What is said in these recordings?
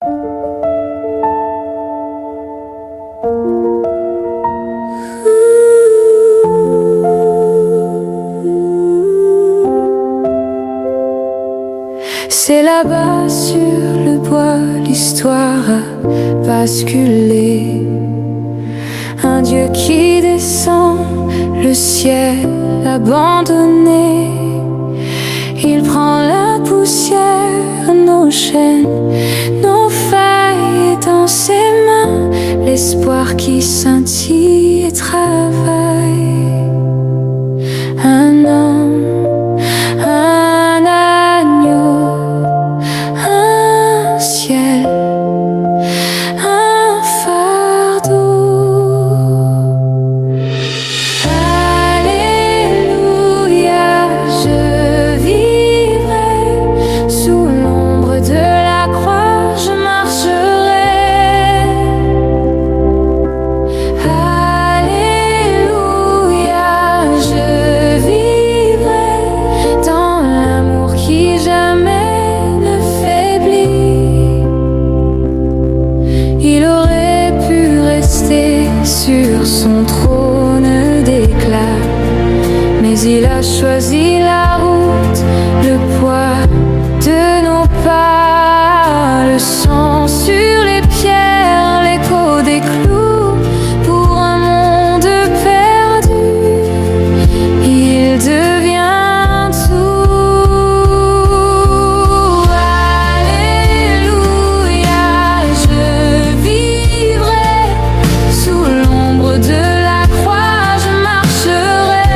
C'est là-bas sur le bois, l'histoire a basculé. Un Dieu qui descend, le ciel abandonné. Il prend la poussière, nos chaînes, nos failles, et dans ses mains l'espoir qui scintille et travaille. Un homme, un agneau, un ciel, un fardeau. Alléluia, je vivrai sous l'ombre de la croix, je marcherai. Alléluia, je vivrai dans l'amour qui jamais ne faiblit. Il aurait pu rester sur son trône d'éclat, mais il a choisi la route, le poids de nos pas, le sang sur les pierres, l'écho des clous, pour un monde perdu, il devient tout. Alléluia, je vivrai sous l'ombre de la croix, je marcherai.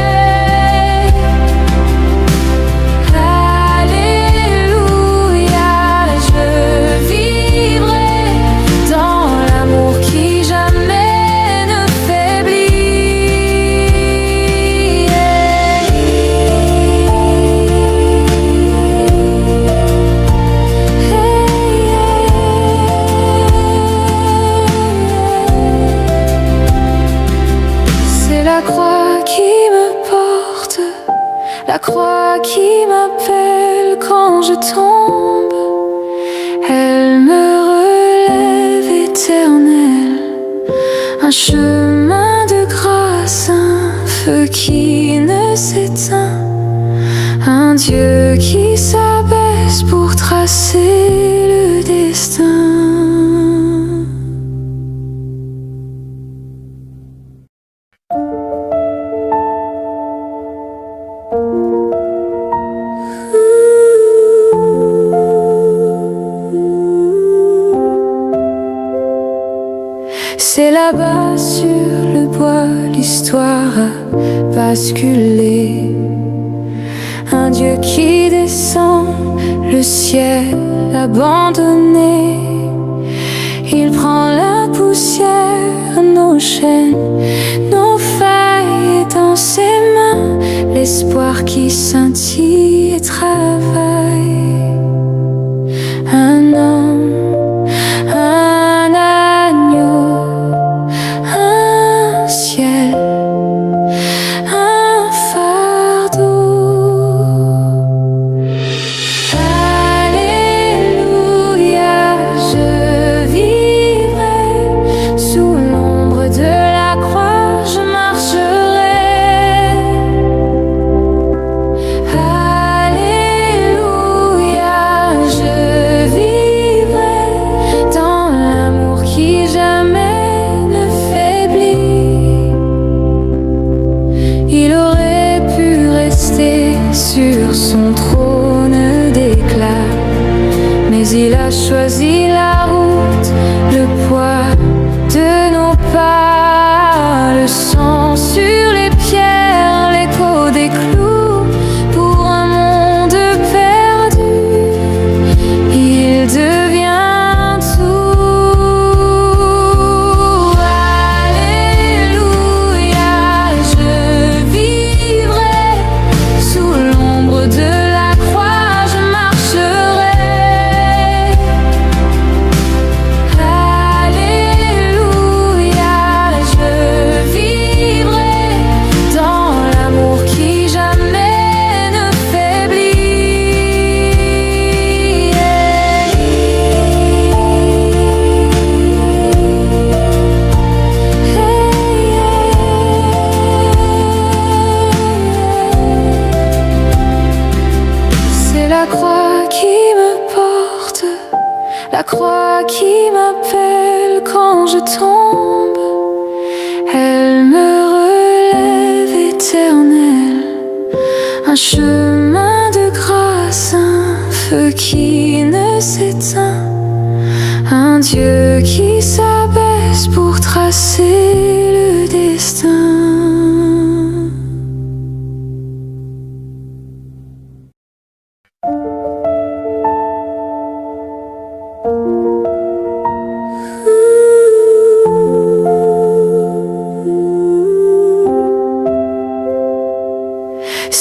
Alléluia, je vivrai dans l'amour qui jamais ne faiblit. C'est la croix qui me porte, la croix qui m'appelle quand je tombe. Elle me relève éternelle, un chemin de grâce, un feu qui ne s'éteint, un Dieu qui s'abaisse pour tracer le destin. C'est là-bas sur le bois, l'histoire a basculé. Un Dieu qui descend, le ciel abandonné. Il prend la poussière, nos chaînes, nos failles, et dans ses mains l'espoir qui scintille et travaille. Un homme, un agneau, un ciel, un fardeau. Alléluia, je vivrai sous l'ombre de la croix, je marcherai. sur son trône d'éclat. Mais il a choisi la route, le poids de nos pas, le sang sur les pierres, l'écho des clous. Pour un monde perdu, il devient tout. Alléluia, je vivrai sous l'ombre de la croix, je marcherai. Alléluia. la croix qui m'appelle quand je tombe. Elle me relève éternelle, un chemin de grâce, un feu qui ne s'éteint, un Dieu qui s'abaisse pour tracer le destin.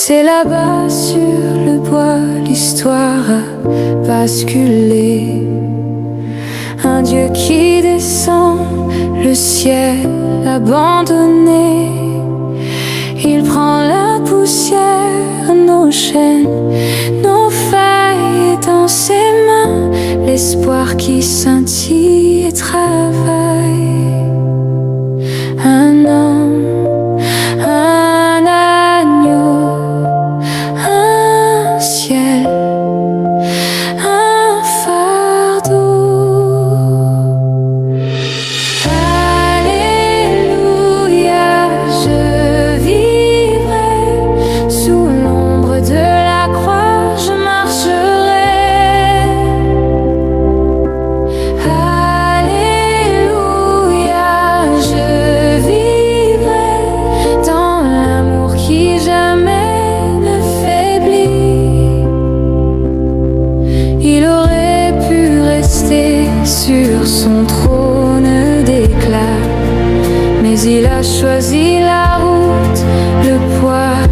C'est là-bas sur le bois, l'histoire a basculé. Un Dieu qui descend, le ciel abandonné. Il prend la poussière, nos chaînes, nos failles dans ses mains, l'espoir qui scintille et travaille. Un homme, un agneau, un ciel, un fardeau. Alléluia, je vivrai sous l'ombre de la croix, je marcherai. Alléluia, je vivrai dans l'amour qui jamais ne faiblit. Il aurait pu rester sur son trône d'éclat, mais il a choisi la route, le poids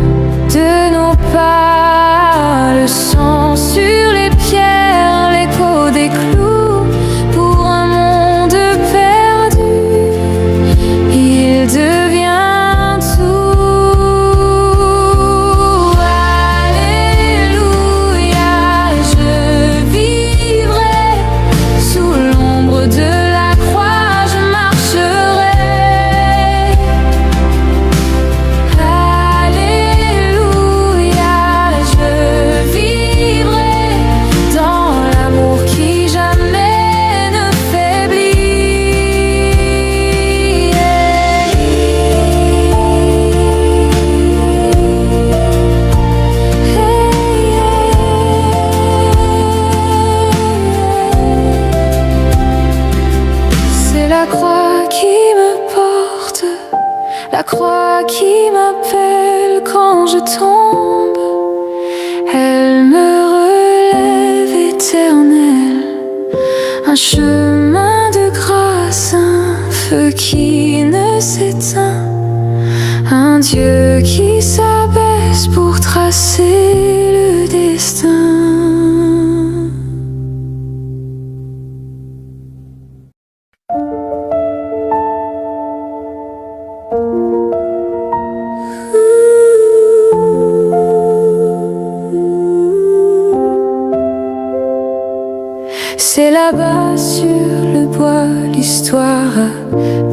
de nos pas, le sang sur les pierres, l'écho des clous, pour un monde perdu. Il devient tout. Alléluia, je vivrai sous l'ombre de la croix, je marcherai. Alléluia, je vivrai dans l'amour qui jamais ne faiblit. C'est la croix qui me porte, la croix qui m'appelle quand je tombe. Elle me relève éternelle, un chemin de grâce, un feu qui ne s'éteint, un Dieu qui s'abaisse pour tracer le destin. C'est là-bas sur le bois, l'histoire a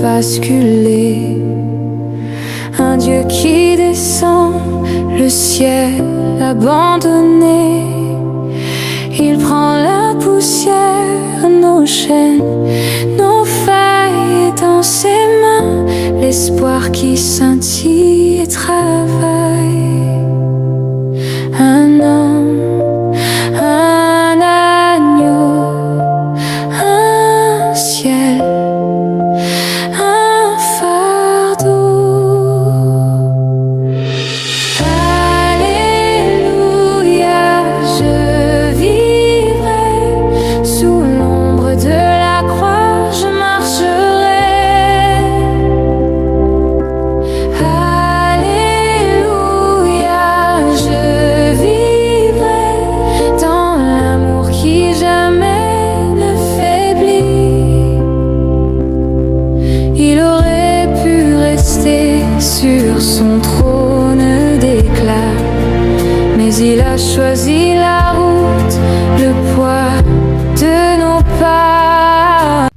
basculé. Un Dieu qui descend, le ciel abandonné. Il prend la poussière, nos chaînes, nos failles dans ses mains, l'espoir qui scintille et travaille. Un homme, un agneau, un ciel, un fardeau. Alléluia, je vivrai sous l'ombre de la croix, je marcherai. Alléluia, je vivrai dans l'amour qui jamais ne faiblit. Il aurait pu rester sur son trône d'éclat, mais il a choisi la route, le poids de nos pas.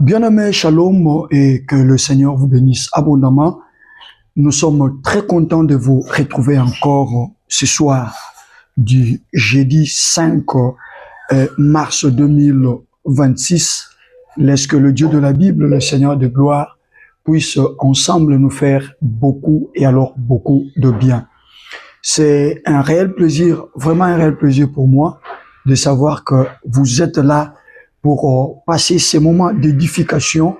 Bien-aimés, shalom et que le Seigneur vous bénisse abondamment. Nous sommes très contents de vous retrouver encore ce soir du jeudi 5 mars 2026. Laisse que le Dieu de la Bible, le Seigneur de gloire, puisse ensemble nous faire beaucoup et alors beaucoup de bien. C'est un réel plaisir, vraiment un réel plaisir pour moi de savoir que vous êtes là pour passer ces moments d'édification.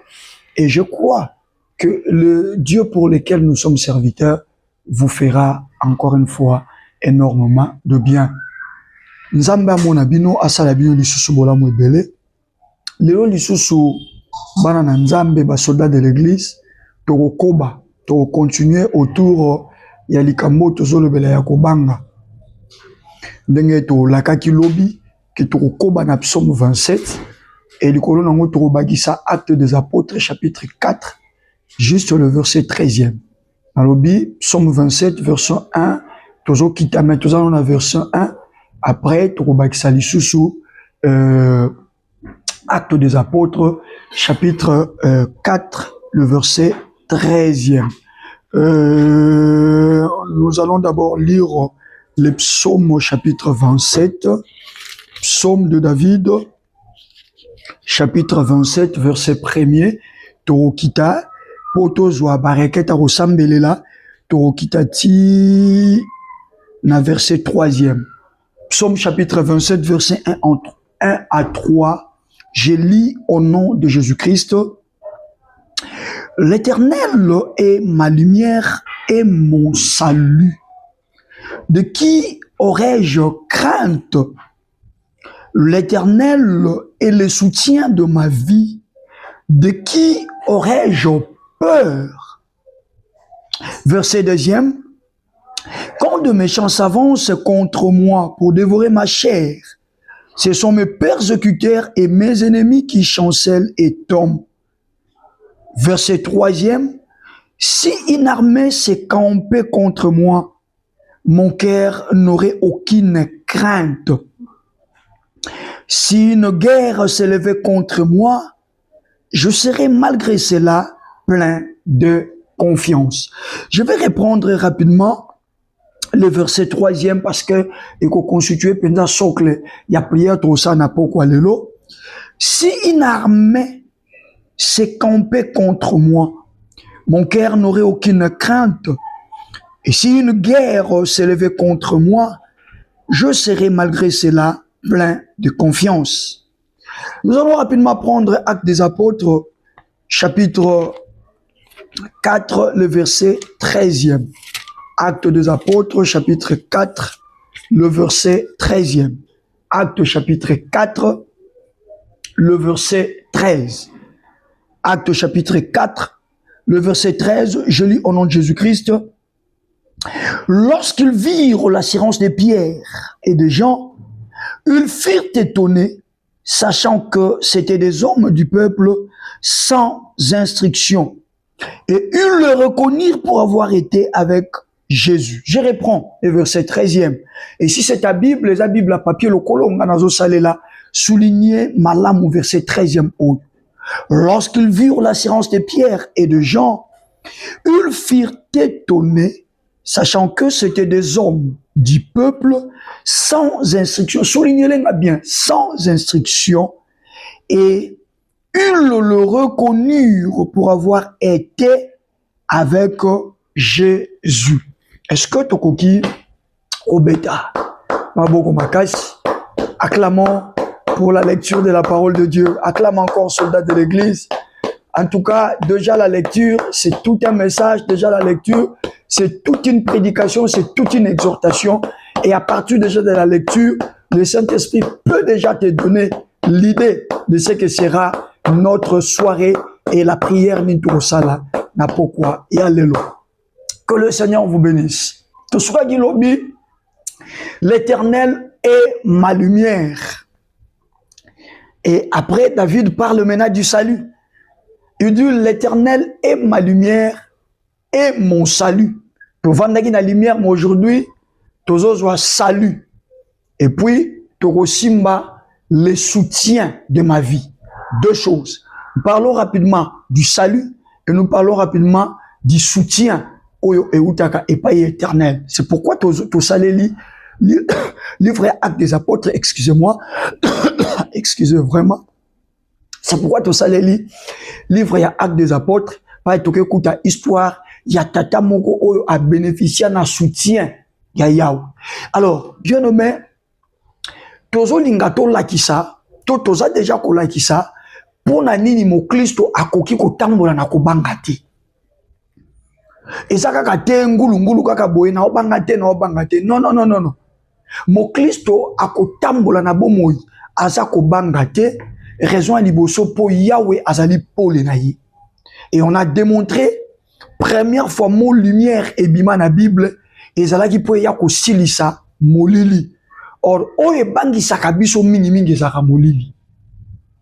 Et je crois que le Dieu pour lequel nous sommes serviteurs vous fera encore une fois énormément de bien. Nzamba mona bino asala bino lisusu bolamu ebele. Lelo lisusu bana na Nzambe ba soldats de l'église tokokoba to continuer autour ya likambo tozolobela ya kobanga. Ndenge to lakaki lobi ke tokokoba na psaume 27 et likolo nango tokobakisa Actes des Apôtres chapitre 4 juste le verset 13e. Nalobi psaume 27 verset 1 tozo kitame tozana na verset 1 après tokobakisa lisusu Actes des Apôtres chapitre 4 le verset 13e. Nous allons d'abord lire le psaume chapitre 27, psaume de David, chapitre 27, verset 1er, Torokita, Potozwa Bareketa Rosambelela, Torokita Ti, na verset 3e. Psaume chapitre 27, verset 1 à 3. Je lis au nom de Jésus-Christ. L'Éternel est ma lumière et mon salut. De qui aurais-je crainte? L'Éternel est le soutien de ma vie. De qui aurais-je peur? Verset 2e. Quand de méchants s'avancent contre moi pour dévorer ma chair, ce sont mes persécuteurs et mes ennemis qui chancellent et tombent. Verset 3e. Si une armée s'est campée contre moi, mon cœur n'aurait aucune crainte. Si une guerre s'élevait contre moi, je serais malgré cela plein de confiance. Je vais reprendre rapidement le verset 3e parce que il faut constituer pendant socle. Il y a prière tout ça n'a pas quoi lelo. Si une armée s'est campée contre moi, mon cœur n'aurait aucune crainte. Et si une guerre s'élevait contre moi, je serais malgré cela plein de confiance. Nous allons rapidement prendre Actes des Apôtres, chapitre 4, le verset 13e. Actes des Apôtres, chapitre 4, le verset 13e. Actes chapitre 4, le verset 13. Actes chapitre 4, le verset 13, je lis au nom de Jésus-Christ. Lorsqu'ils virent l'assurance de Pierre et de Jean, ils furent étonnés, sachant que c'étaient des hommes du peuple sans instruction. Et ils le reconnurent pour avoir été avec Jésus. Je reprends le verset 13e. Et si c'est ta Bible, les Bible à papier, le colon, souligner malam au verset 13e. Lorsqu'ils virent l'assurance de Pierre et de Jean, ils furent étonnés, sachant que c'était des hommes du peuple sans instruction. Soulignez-les bien, sans instruction. Et ils le reconnurent pour avoir été avec Jésus. Est-ce que Tokoki Obeta Maboko Makasi, acclamons pour la lecture de la parole de Dieu. Acclame encore, soldats de l'église. En tout cas, déjà la lecture, c'est tout un message. Déjà la lecture, c'est toute une prédication, c'est toute une exhortation. Et à partir déjà de la lecture, le Saint-Esprit peut déjà te donner l'idée de ce que sera notre soirée et la prière Ninturosala. Na pourquoi et alléluia. Que le Seigneur vous bénisse. L'Éternel est ma lumière. Et après, David parle maintenant du salut. Il dit, l'Éternel est ma lumière et mon salut. Pour vendre la lumière, mais aujourd'hui, tous ont salut. Et puis, Torosimba, le soutien de ma vie. Deux choses. Nous parlons rapidement du salut et nous parlons rapidement du soutien au epai éternel. C'est pourquoi tu salé livre Actes des Apôtres, excusez-moi, excusez vraiment. C'est pourquoi tu salé livre Actes des Apôtres, pas étoquer ta histoire, il y a tata moko a bénéficié d'un soutien. Alors, bien nommé, tozo lingato lakisa, toza déjà ko lakisa, pour na nini mo Kristo akoki ko tambola na ko bangati. Ezaka ka te ngulu kaka boye na obangate na obangate. Non non non non non. Mo Kristo ako tambola na bomoi aza ko bangate, raison à liboso po Yahweh azali pole na ye. Et on a démontré première fois mon lumière et bima na Bible ezalaki po ya ko silisa molili. Or oye bangi sakabiso mingi mingi zaka molili.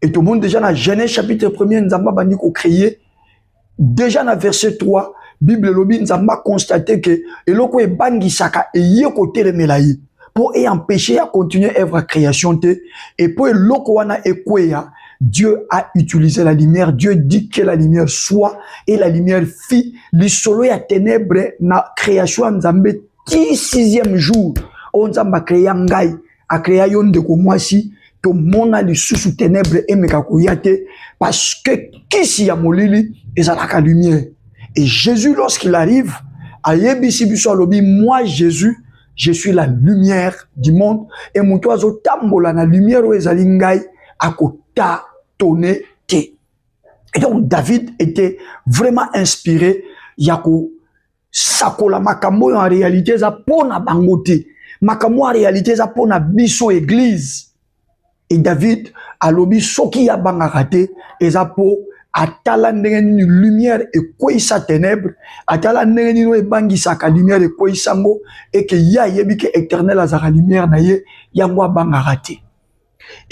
Et tout le monde déjà dans Genèse chapitre 1er nzamba bandi ko créer déjà dans verset 3 Bible lobi nzamba constaté que eloko e bangi saka e ye ko telemela yi pour empêcher à continuer œuvre création te et pour eloko wana ekweya Dieu a utilisé la lumière. Dieu dit que la lumière soit et la lumière fit. Le solo ya ténèbres na création nzambe ti 6e jour. On nzamba créa ngai a créa yon de ko mwasi to mona li sous ténèbres et meka koyate parce que kisi ya molili ezalaka lumière. Et Jésus lorsqu'il arrive a yebisi biso lobi moi Jésus je suis la lumière du monde et muto azo tambola na lumière o ezali ngai akota tonné te. Et donc David était vraiment inspiré yako sakola makambo en réalité za pona bangote makambo en réalité za pona biso église. Et David a lobi soki ya bangakate eza po atala ndenge ni lumière et quoi sa ténèbre atala ndenge ni no bangi sa lumière et quoi sango et que ya yebi que éternel azara lumière na ye ya moi bangakate.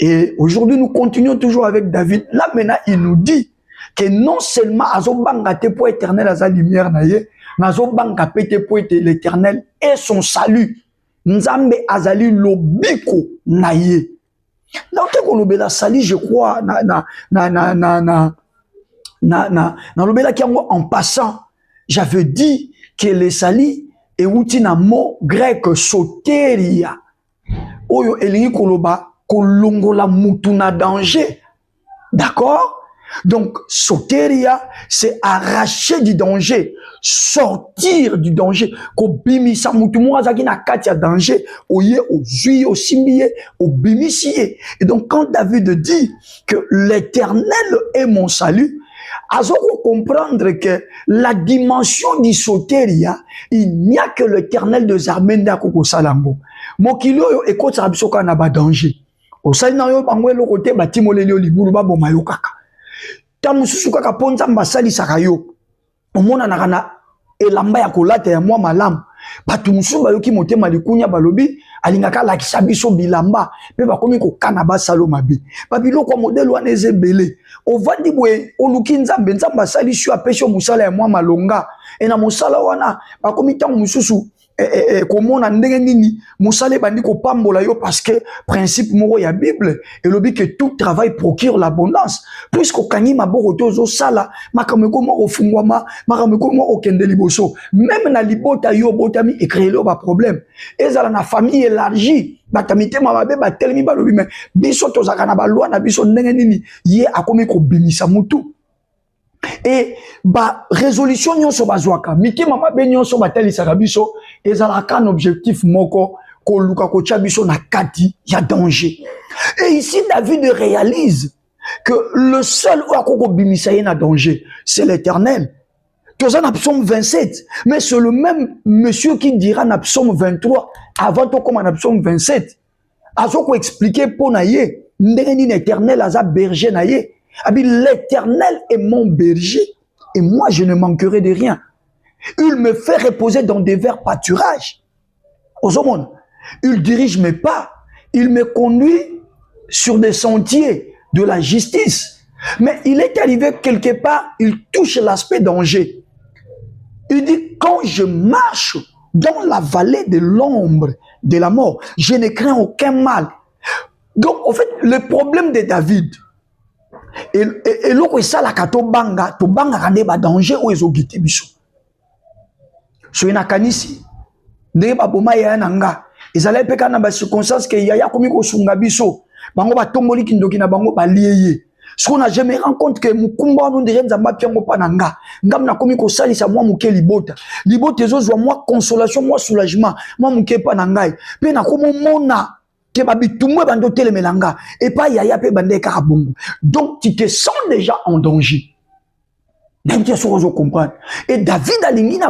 Et aujourd'hui, nous continuons toujours avec David. Là, maintenant, il nous dit que non seulement azo bangate pour éternel aza lumière naye, nazo bangapete pour l'éternel et son salut. Nzambe azali lobiko naye. Donc, quand on lobela sali, je crois, lobela qui en passant, j'avais dit que les sali et outi na mot grec soteria. Oyo elingi koloba kolongola mutuna danger. D'accord? Donc, soteria, c'est arracher du danger, sortir du danger. Ko bimisa mutumu azaki na kati ya danger, oye, ozui, osimbiye, obimisiye. Et donc, quand David dit que l'Éternel est mon salut, azoko comprendre que la dimension du soteria, il n'y a que l'Éternel de armées ndako salango. Mokilo yo ekota bisoka na ba danger. Osali na yo bangwe lo kote batimoleli yo libulu ba boma yo kaka. Ta mususu kaka ponza mbasali saka yo. Omona na kana elamba ya kolata ya mwa malamu. Batu mususu ba yoki motema likunya balobi alingaka lakisa biso bilamba pe bakomi ko kana basalo mabe. Babilo kwa modelo wana ezebele. Ovandi bwe oluki nzambe nzamba sali shu apesho musala ya mwa malonga. E na musala wana bakomi tangu mususu komona ndenge nini musale bandi ko pambola yo parce que principe moko ya Bible et lobi que tout travail procure l'abondance puisque kanyi maboko tozo sala makameko moko fungwama makameko moko kende liboso même na libota yo botami et créer lo ba problème ezala na famille élargie batamite mababe batelemi balobi mais biso tozaka na balwa na biso ndenge nini ye akomi ko bimisa mutu. Et ba résolution nyonso bazwaka miti mama be nyonso batelisaka biso ezalaka un objectif moko ko luka ko tia biso na kati ya danger. Et ici David réalise que le seul ou akoko bimisa ye na danger c'est l'Éternel. Toza na psaume 27 mais c'est le même monsieur qui dira na psaume 23 avant to comme na psaume 27 azoko expliquer pour na ye ndenge ni l'Éternel aza berger na ye. L'Éternel est mon berger et moi je ne manquerai de rien. Il me fait reposer dans des verts pâturages. Il dirige mes pas, il me conduit sur des sentiers de la justice. Mais il est arrivé quelque part, il touche l'aspect danger. Il dit, quand je marche dans la vallée de l'ombre de la mort, je ne crains aucun mal. Donc, en fait, le problème de David, Et loko esala kato banga kande ba danger o ezogite biso. So ina kanisi ndenge ba boma ya nanga ezala peka na ba circonstances ke ya komi ko sunga biso bango ba tomboli kindoki na bango ba lieye. Ce qu'on a jamais rencontre que mukumba no déjà nzamba piango pananga ngam na komi ko salisa moi muke libota ezozwa moi consolation moi soulagement moi muke panangai pe na komo mona ke babitumwe bando telemelanga et pas yaya pe bande karabongo. Donc tu te sens déjà en danger. Même tu es comprendre. Et David a dit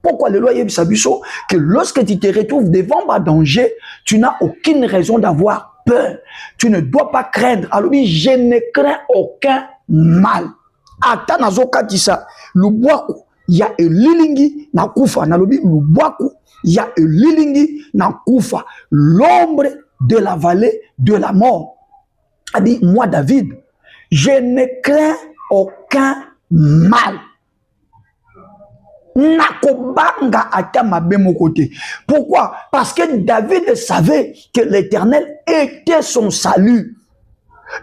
pourquoi le loyer biso que lorsque tu te retrouves devant un danger, tu n'as aucune raison d'avoir peur. Tu ne dois pas craindre. Alors je ne crains aucun mal. Ata nazoka tisa lubwaku ya elilingi na kufa na lobi lubwaku ya elilingi na kufa, l'ombre de la vallée de la mort. A dit moi David, je ne crains aucun mal. Nakobanga ata mabe mon côté. Pourquoi? Parce que David savait que l'Éternel était son salut.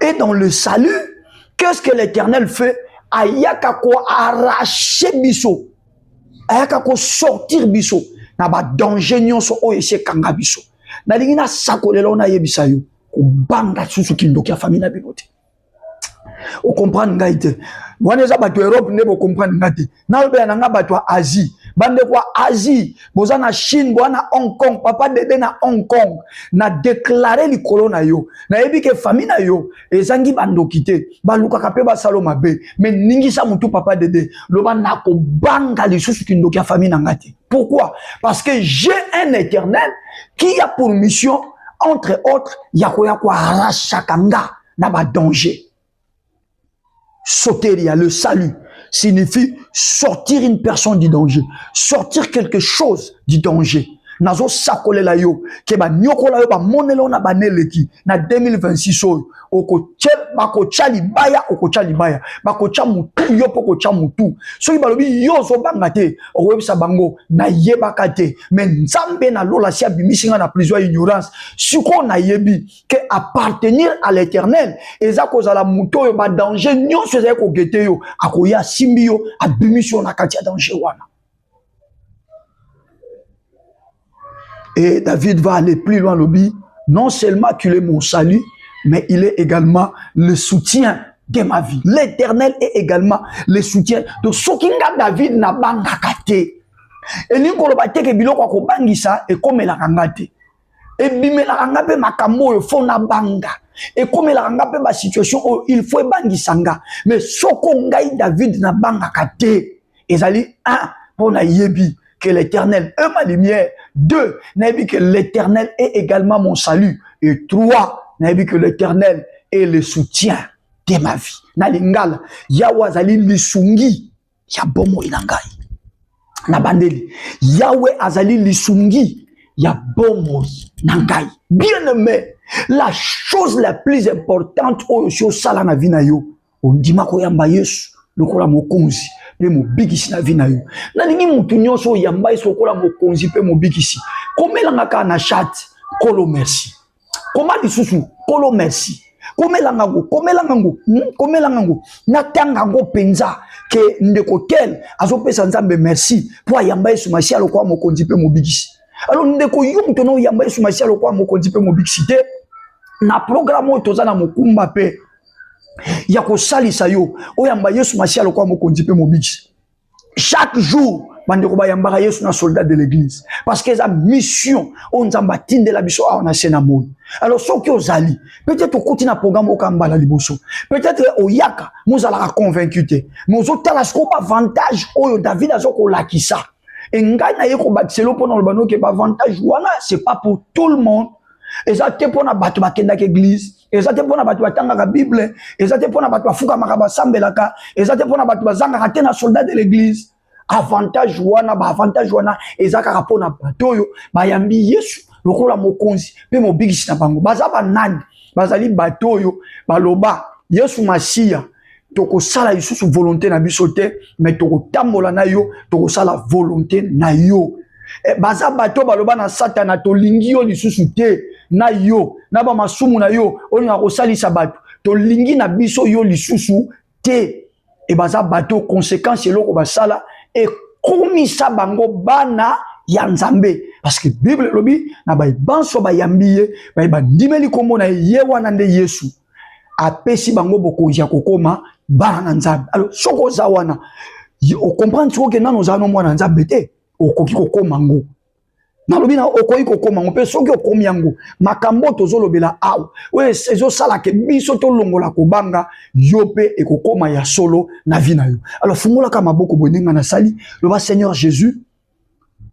Et dans le salut, qu'est-ce que l'Éternel fait? Ayaka ko arracher biso. Ayaka ko sortir biso. Na ba danger nyonso o ese kanga biso. Na lingina sakolelo na yebisa yo. Ko banga susu kindoki ya famille na bilote. O comprendre ngaite. Waneza batu Europe nebo comprendre ngate. Na obe na nga batu Asie. Bande kwa Asie, boza na Chine, boza na Hong Kong, papa dede na Hong Kong. Na déclaré likolo na yo. Na yebi ke famille na yo ezangi bando kite. Ba luka kape ba salo mabe. Mais ningi sa mutu papa dede. Loba na ko banga lisusu kindoki ya famille na ngate. Pourquoi? Parce que j'ai un Éternel qui a pour mission entre autres yakoya kwa arachakanga na ba danger. Soteria, le salut, signifie sortir une personne du danger, sortir quelque chose du danger. Nazo sakole la yo, ke ba nyoko la yo ba monelo na baneleki na 2026 oyo oko chali baya oko chali baya bako chamutu yo poko chamutu so ibalobi yo zo bangate o webisa bango na yebaka te mais nzambe na lola sia bimisinga na prison ignorance siko na yebi que appartenir à l'Éternel eza kozala muto yo ba danger nyonso eza ko gete yo akoya simbi yo abimission na kati ya danger wana. Et David va aller plus loin, lobby. Non seulement qu'il est mon salut, mais il est également le soutien de ma vie. L'Éternel est également le soutien. Donc, ce qui est David n'a pas gâté. Et nous, quand on va dire que Bilo ko bangisa et comme la rangate. Et bimela rangape makambo yo fo na banga. Et comme la rangape ma situation il faut bangisanga. Mais ce qu'on gagne David n'a pas gâté. Et ça dit un pour na yebi. Que l'Éternel est ma lumière. 2, n'aie que l'Éternel est également mon salut. Et 3, n'aie que l'Éternel est le soutien de ma vie. Nalingala, Yahweh azali lisungi, ya bomo inangai. Nabandeli, Yahweh azali lisungi, ya bomo nangai. Bien aimé, la chose la plus importante au sala na vie na yo, on dit ma koyamba Yesu, lokola mokonzi. Pe mobikisi na vina yo. Na ningi mutu nyonso yamba isokola mokonzi pe mobikisi. Komela ka na chat, kolo merci. Koma lisusu, kolo merci. Komela ngango, na tanga ngo penza ke ndeko tel azopesa nzambe merci po yamba isu masia lokwa mokonzi pe mobikisi. Alors ndeko yo mutu no yamba isu masia lokwa mokonzi pe mobikisi te. Na programme toza na mokumba pe Yako salisa yo, oyamba Yesu masia lokwa mokonzi pe mobiki. Chaque jour, bande ko bayamba Yesu na soldat de l'église parce que sa mission on nzamba tinde la biso a na sena mo. Alors so ki ozali, peut-être okoti na programme okamba la liboso. Peut-être oyaka, mozala convaincu te. Mais ozotala sko ba avantage oyo David azoko lakisa. Et ngai na yeko batselo pona lobano ke ba avantage wana, c'est pas pour tout le monde. Et ça te pona batu bakenda l'église. Et ça te pona batu batanga la Bible, et ça te pona batu bafuka makaba sambelaka, et ça te pona batu bazanga katena soldat de l'église. Avantage wana et ça ka pona batoyo bayambi Yesu lokola mokonzi pe mobigisi na bango. Bazaba nani? Bazali batoyo baloba Yesu Masia toko sala isusu volonté na bisote, mais toko tambola na yo, toko sala volonté na yo. Baza bato baloba na satana to lingi yo lisusu te na yo na ba masumu na yo olinga ko salisa bato to lingi na biso yo lisusu te et baza bato conséquence eloko basala et komisa bango bana ya Nzambe parce que Bible lobi na ba banso ba yambiye ba ndimeli kombo na ye wana nde Yesu apesi bango bokonzi ya kokoma bana na Nzambe. Alors soko za wana o comprendre que nano za no mwana Nzambe te okoki kokoma ngo na lobi na okoki kokoma ngo pe soki okomi yango makambo tozolobela aw we sezo sala ke biso to longola kobanga yo pe ekokoma ya solo na vie na yo. Alors fungola ka maboko bonenga na sali loba Seigneur Jésus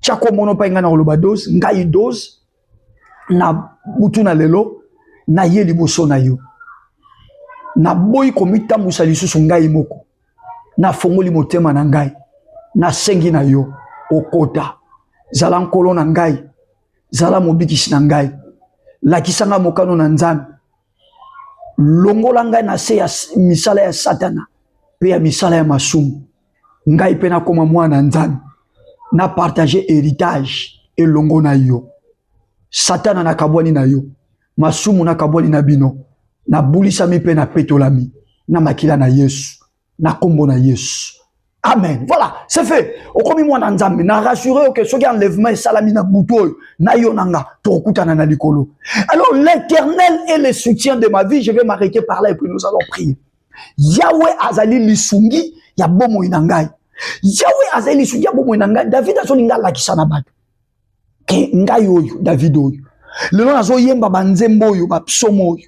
chako mono pa ngana loba dose ngai dose na butu na lelo na ye liboso na yo na boyi komita musalisu so ngai moko na fongoli motema na ngai na sengi na yo okota zala nkolo na ngai zala mobikisi na ngai lakisanga mokano na Nzambe longola ngai na se ya misala ya Satana pe ya misala ya masumu ngai pe na koma mwana Nzambe na partager héritage elongo na yo Satana na kabwani na yo masumu na kabwani na bino na bulisa mi pe na petolami na makila na Yesu na kombo na Yesu. Amen. Voilà, c'est fait. Okomi mwana Nzambe na rassurer que soki enlèvement et salami na buto na yo nanga tokutana na likolo. Alors l'Éternel est le soutien de ma vie. Je vais m'arrêter par là et puis nous allons prier. Yahweh azali lisungi ya bomo inangai. Yahweh azali lisungi ya bomo inangai. David azolinga lakisa na bato. Ke ngai oyo David oyo. Lelo nazo yemba banzembo oyo ba psomo oyo.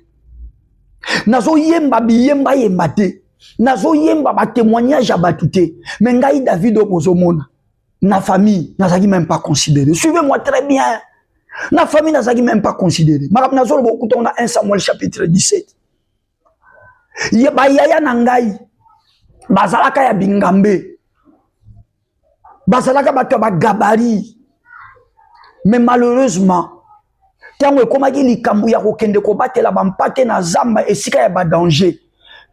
Nazo yemba biyemba yemba te. Nazo yemba ba témoignage à batouté. Mais ngai David opozomona. Na famille, nazaki même pas considéré. Suivez-moi très bien. Na famille, nazaki même pas considéré. Marab nazo beaucoup on a 1 Samuel chapitre 17. Yeba yaya nangai. Bazalaka ya bingambe. Bazalaka bato ba gabari. Mais malheureusement, tango komaki likambu ya kokende ko batela bampate na zamba esika ya ba danger.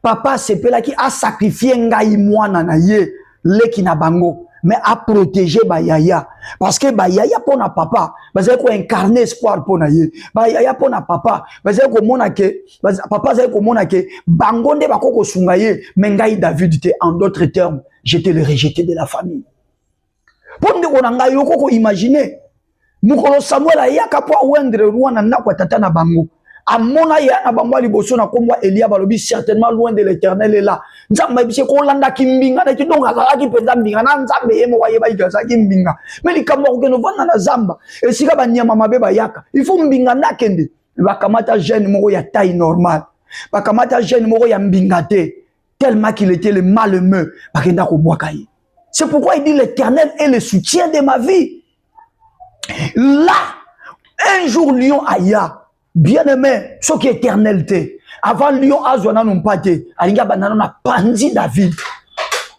Papa sepelaki a sacrifié ngai mwana na ye leki na bango mais a protéger ba yaya parce que ba yaya pona papa bazali ko incarner espoir pona ye ba yaya pona papa bazali ko mona ke papa bazali ko mona ke bango nde bakoko sunga ye mais ngai David te en d'autres termes j'étais le rejeté de la famille pour ndeko na ngai yoko imaginer mukolo Samuel ayaka po wendre ruana na kwa tata na bango amona ya na bango liboso na komwa Elia balobi certainement loin de l'Éternel est là nzamba bise ko landa kimbinga na kidonga azala ki penda mbinga na nzambe yemo waye ba igaza kimbinga mais likambo ko no vana na zamba esika banyama mabe bayaka il faut mbinga na kende bakamata jeune moko ya taille normale bakamata jeune moko ya mbinga te tellement qu'il était le malheureux bakenda ko bwaka ye. C'est pourquoi il dit l'Éternel est le soutien de ma vie. Là un jour lion aya bien-aimé, ce qui est éternalité. Avant Lyon Azwana non pas te, alinga banana na pandi David.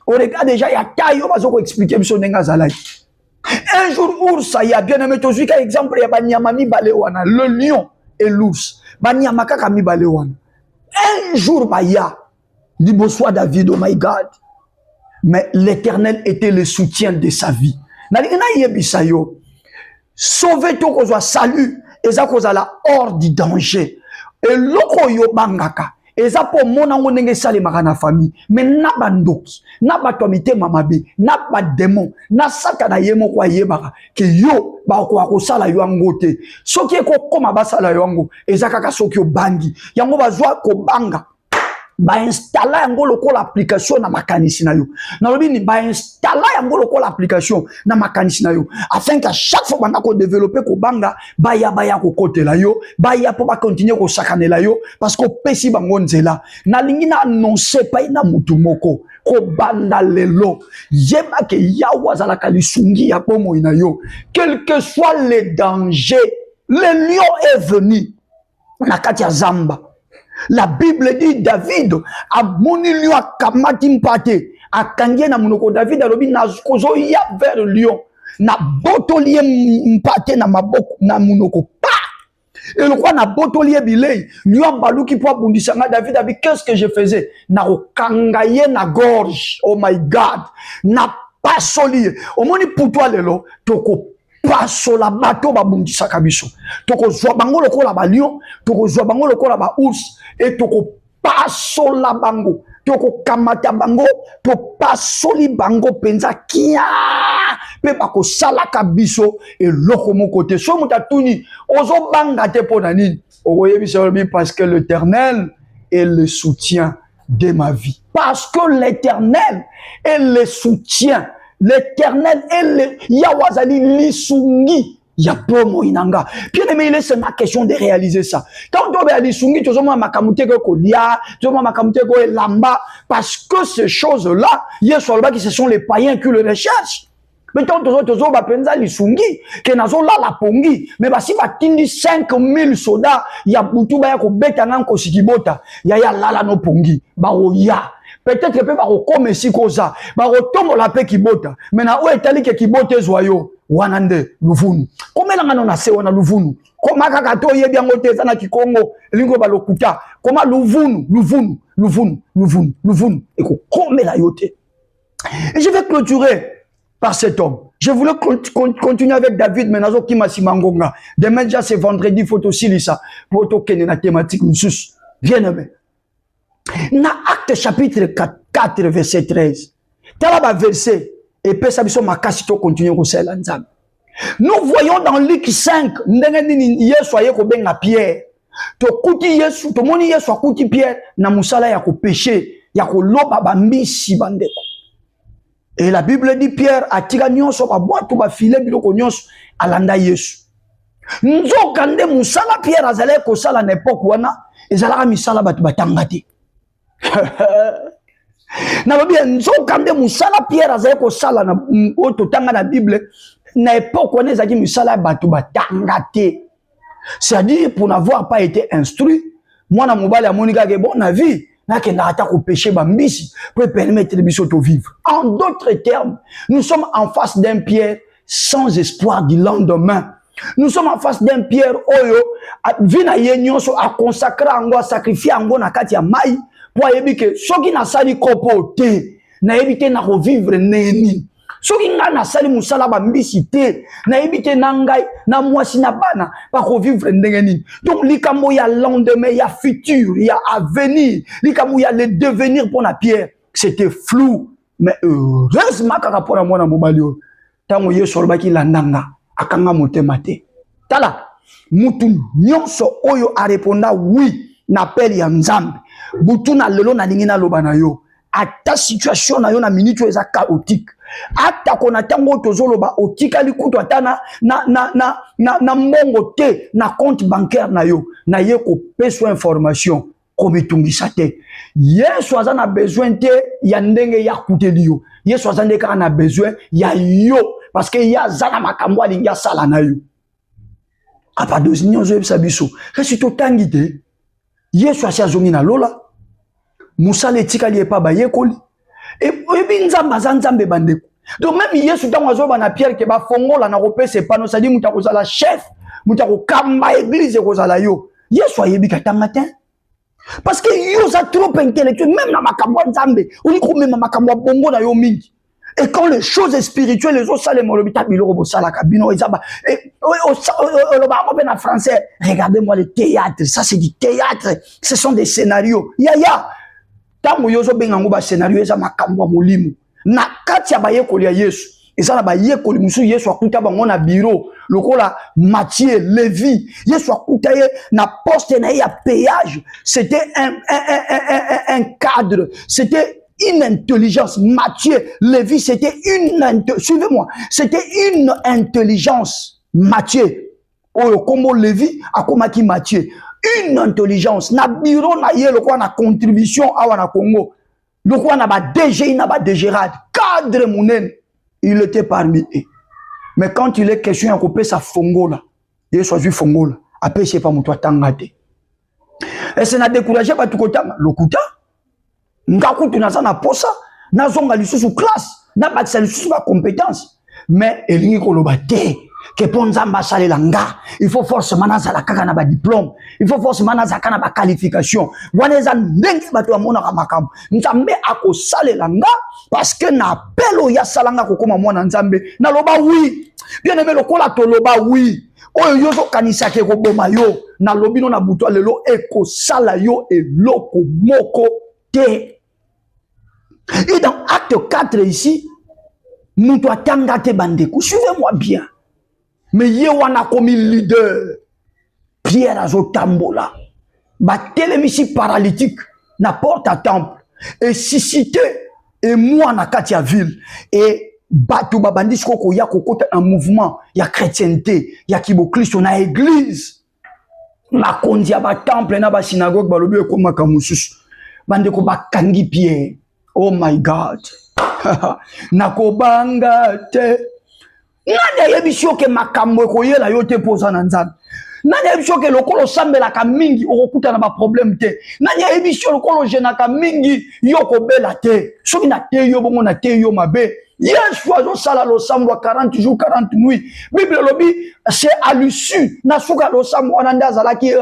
On regarde déjà il y a taille, on va se expliquer son ngazalai. Un jour ours ya bien-aimé, tu vois exemple ya banyama mi balewana, le lion et l'ours. Banyama kaka mi balewana. Un jour baya, liboso David, oh my God. Mais l'Éternel était le soutien de sa vie. Na yebisa yo. Sauver to ko salut. Eza kozala hors du danger. Et loko yo bangaka. Eza po mona ngonenge sale makana famille. Mais na bandoki, na batomite mamabe, na ba démon, na satana yemo kwa yebaka ke yo ba ko sala yo angote. Soki ko koma basala yo ango, eza kaka soki yo bangi. Yango bazwa ko banga. Ba installer yango lokola application na makanisi na yo. Na lobi ni ba installer yango lokola application na makanisi na yo afin que chaque fois banda ko développer ko banga baya ko côté la yo baya po ba continuer ko sakanela yo parce que pesi bango nzela na lingi na annoncer pa ina mutu moko ko banda lelo yeba ke yawa zala kalisungi ya pomo ina yo quel que soit les dangers le lion est venu na kati ya zamba. La Bible dit David a moni lion a kamati mpate a kangie na munoko David a lobi na kozo ya vers lion na botolie mpate na maboko na munoko pa et le quoi na botolie bilei lion baluki po bundisanga David a dit qu'est-ce que je faisais na okangaye na gorge oh my God na pasoli o moni putwa lelo toko paso la bato babundisaka biso toko zwa bango lokola ba lion toko zwa bango lokola ba ours et toko pasola bango, toko kamata bango, to pasoli bango penza kia, pe bako salaka biso et loko mon côté. So mutatuni, ozo banga te ponani. Oye bisolbi parce que l'Éternel est le soutien de ma vie. Parce que l'Éternel est le soutien. L'Éternel est le Yawazali lisungi. Ya promo inanga. Bien aimé, il est ma question de réaliser ça. Quand on va lisungi, tu as makamute ko kolia, tu as makamute ko lamba, parce que ces choses-là, il y a sur le bas qui ce sont les païens qui le recherchent. Mais quand tu as penza lisungi, que nazo la la pongi, mais bah si bah tindi 5000 soldats, il y a boutou bah ko betangan ko sikibota, ya la la no pongi, bah ya. Peut-être que bah comme si koza, bah tomo la pe kibota, mais na o etali ke kibote zoyo. Wanande luvunu koma langa na se wana luvunu koma kaka to yebi yango teza na kikongo lingo balokuta koma luvunu eko komela yote. Et je vais clôturer par cet homme. Je voulais continuer avec David menazo kima simangonga. Demain déjà c'est vendredi, il faut aussi lire ça pour tourner la thématique sus. Bien aimé. Na Acte chapitre 4 verset 13. Talaba verset et puis ça ma kasito continue au Nzambe. Nous voyons dans Luc 5, Yesu aye ko benga Pierre. To kuti Yesu, to moni Yesu akuti Pierre na musala ya ko péché, ya ko loba bambisi bandeko. Et la Bible dit Pierre atika nyonso ba boatu ba filet biloko nyonso alanda Yesu. Nzoka nde musala Pierre azale ko sala na époque wana, ezalaka misala batu batangati. Na babi nzoka nde musala Pierre azaye ko sala na oto tanga na Bible na époque on ezaki musala batu batangate. C'est-à-dire pour n'avoir pas été instruit, moi na mobali ya monika ke bon na vie na ke na ata ko péché bambisi pour permettre de biso to vivre. En d'autres termes, nous sommes en face d'un Pierre sans espoir du lendemain. Nous sommes en face d'un Pierre oyo vina yenyonso a consacrer ango a sacrifier ango na kati ya mai. Pour éviter que ceux qui n'ont pas comporté, n'a évité na revivre neni. Ceux qui n'ont pas musala bambisité, n'a évité nangai, na mwasi na bana, pas revivre neni. Donc, likambo ya lendemain, ya futur, ya avenir, likambo ya le devenir pour la pierre, c'était flou. Mais heureusement, par rapport à moi na mobalio, tango yeso baki landanga, akanga motemate. Tala, mutu nyonso oyo a réponda oui, n'appelle ya Nzambe. Butu na lelo na lingina loba na yo. Ata situation na yo na minute eza chaotique. Ata kona tango tozoloba otika likutu atana na mbongo te na compte bancaire na yo. Na ye ko peso information ko bitungisa te. Yesu azana besoin te ya ndenge ya kuteli yo. Yesu azande ka na besoin ya yo parce que ya zana makambo alinga sala na yo. Apa dozi nyonzo yebisa biso. Kasi to tangite. Yesu asiazongi na lola. Musale etika liepa ba yekoli. Et puis nzamba zanzambe bandeko. Donc même Yesu tango azoba na Pierre ke ba fongola na kopesa pano ça dit muta kozala chef, muta ko kamba église kozala yo. Yesu ayebi katanga te. Parce que yo za trop intellectuel même na makambo nzambe, oni ko même makambo bongo na yo mingi. Et quand les choses spirituelles, les autres salles, en français, regardez-moi le théâtre, ça c'est du théâtre, ce sont des scénarios. Ya. Tango yozo bengango ba scénario eza makambo molimo. Na kati ya bayekoli ya Yesu, eza na bayekoli musu Yesu akuta bango na bureau, lokola Matthieu, Lévi, Yesu akuta ye na poste na ya péage, c'était un cadre, c'était une intelligence. Matthieu, Lévi, c'était suivez-moi, c'était une intelligence. Matthieu, oyo kombo Lévi, akomaki Matthieu. Une intelligence. Na bureau na ye, le quoi na contribution awa na Congo. Le quoi na ba DG, na ba DGRAD. Cadre mounen, il était parmi eux. Mais quand il est question à couper sa fongola, il soit vu fongola. Après, c'est pas mon toi tangate. Et c'est na découragé pas tout côté. Le kuta. Ngaku tu na na posa. Na zonga lisusu classe. Na batisa lisusu ba compétence. Mais elingi kolobate. Que ponzamba sale langa, il faut forcément na la kaka na ba diplôme, il faut forcément na zakana ba qualification. Waneza ndenge bato amona ka makambo. Nzambe ako sale langa parce que na appel ya salanga ko koma mwana nzambe na loba oui. Bien aimé lokola to loba oui. oyo yo zo kanisa ke ko boma yo na lobino na butwa lelo eko sala yo eloko moko te. Et dans acte 4 ici, nous doit tangate bandeko. Suivez-moi bien. Mais yewana comme leader, Pierre Azotambola, batelemisi paralytique, na porte à temple, et suscité, et moi na katia ville, et batu babandis koko ya kokota un mouvement, ya chrétienté, ya kiboklisto na église, na kondia ba temple na ba synagogue balobi ekoma kamususu, bandeko bakangi Pierre. Oh my God. Nakobanga te. Nani yebisho ke makambo ko yela yo te poza na nzambe. Nani yebisho ke lokolo sambela ka mingi okuta na ba problème te. Nani yebisho lokolo jena ka mingi yo ko bela te. Soki na te yo bongo na te yo mabe. Yesu azo sala lo sambo 40 jours 40 nuits. Bible lobi c'est à l'issue na suka lo sambo ananda zala ki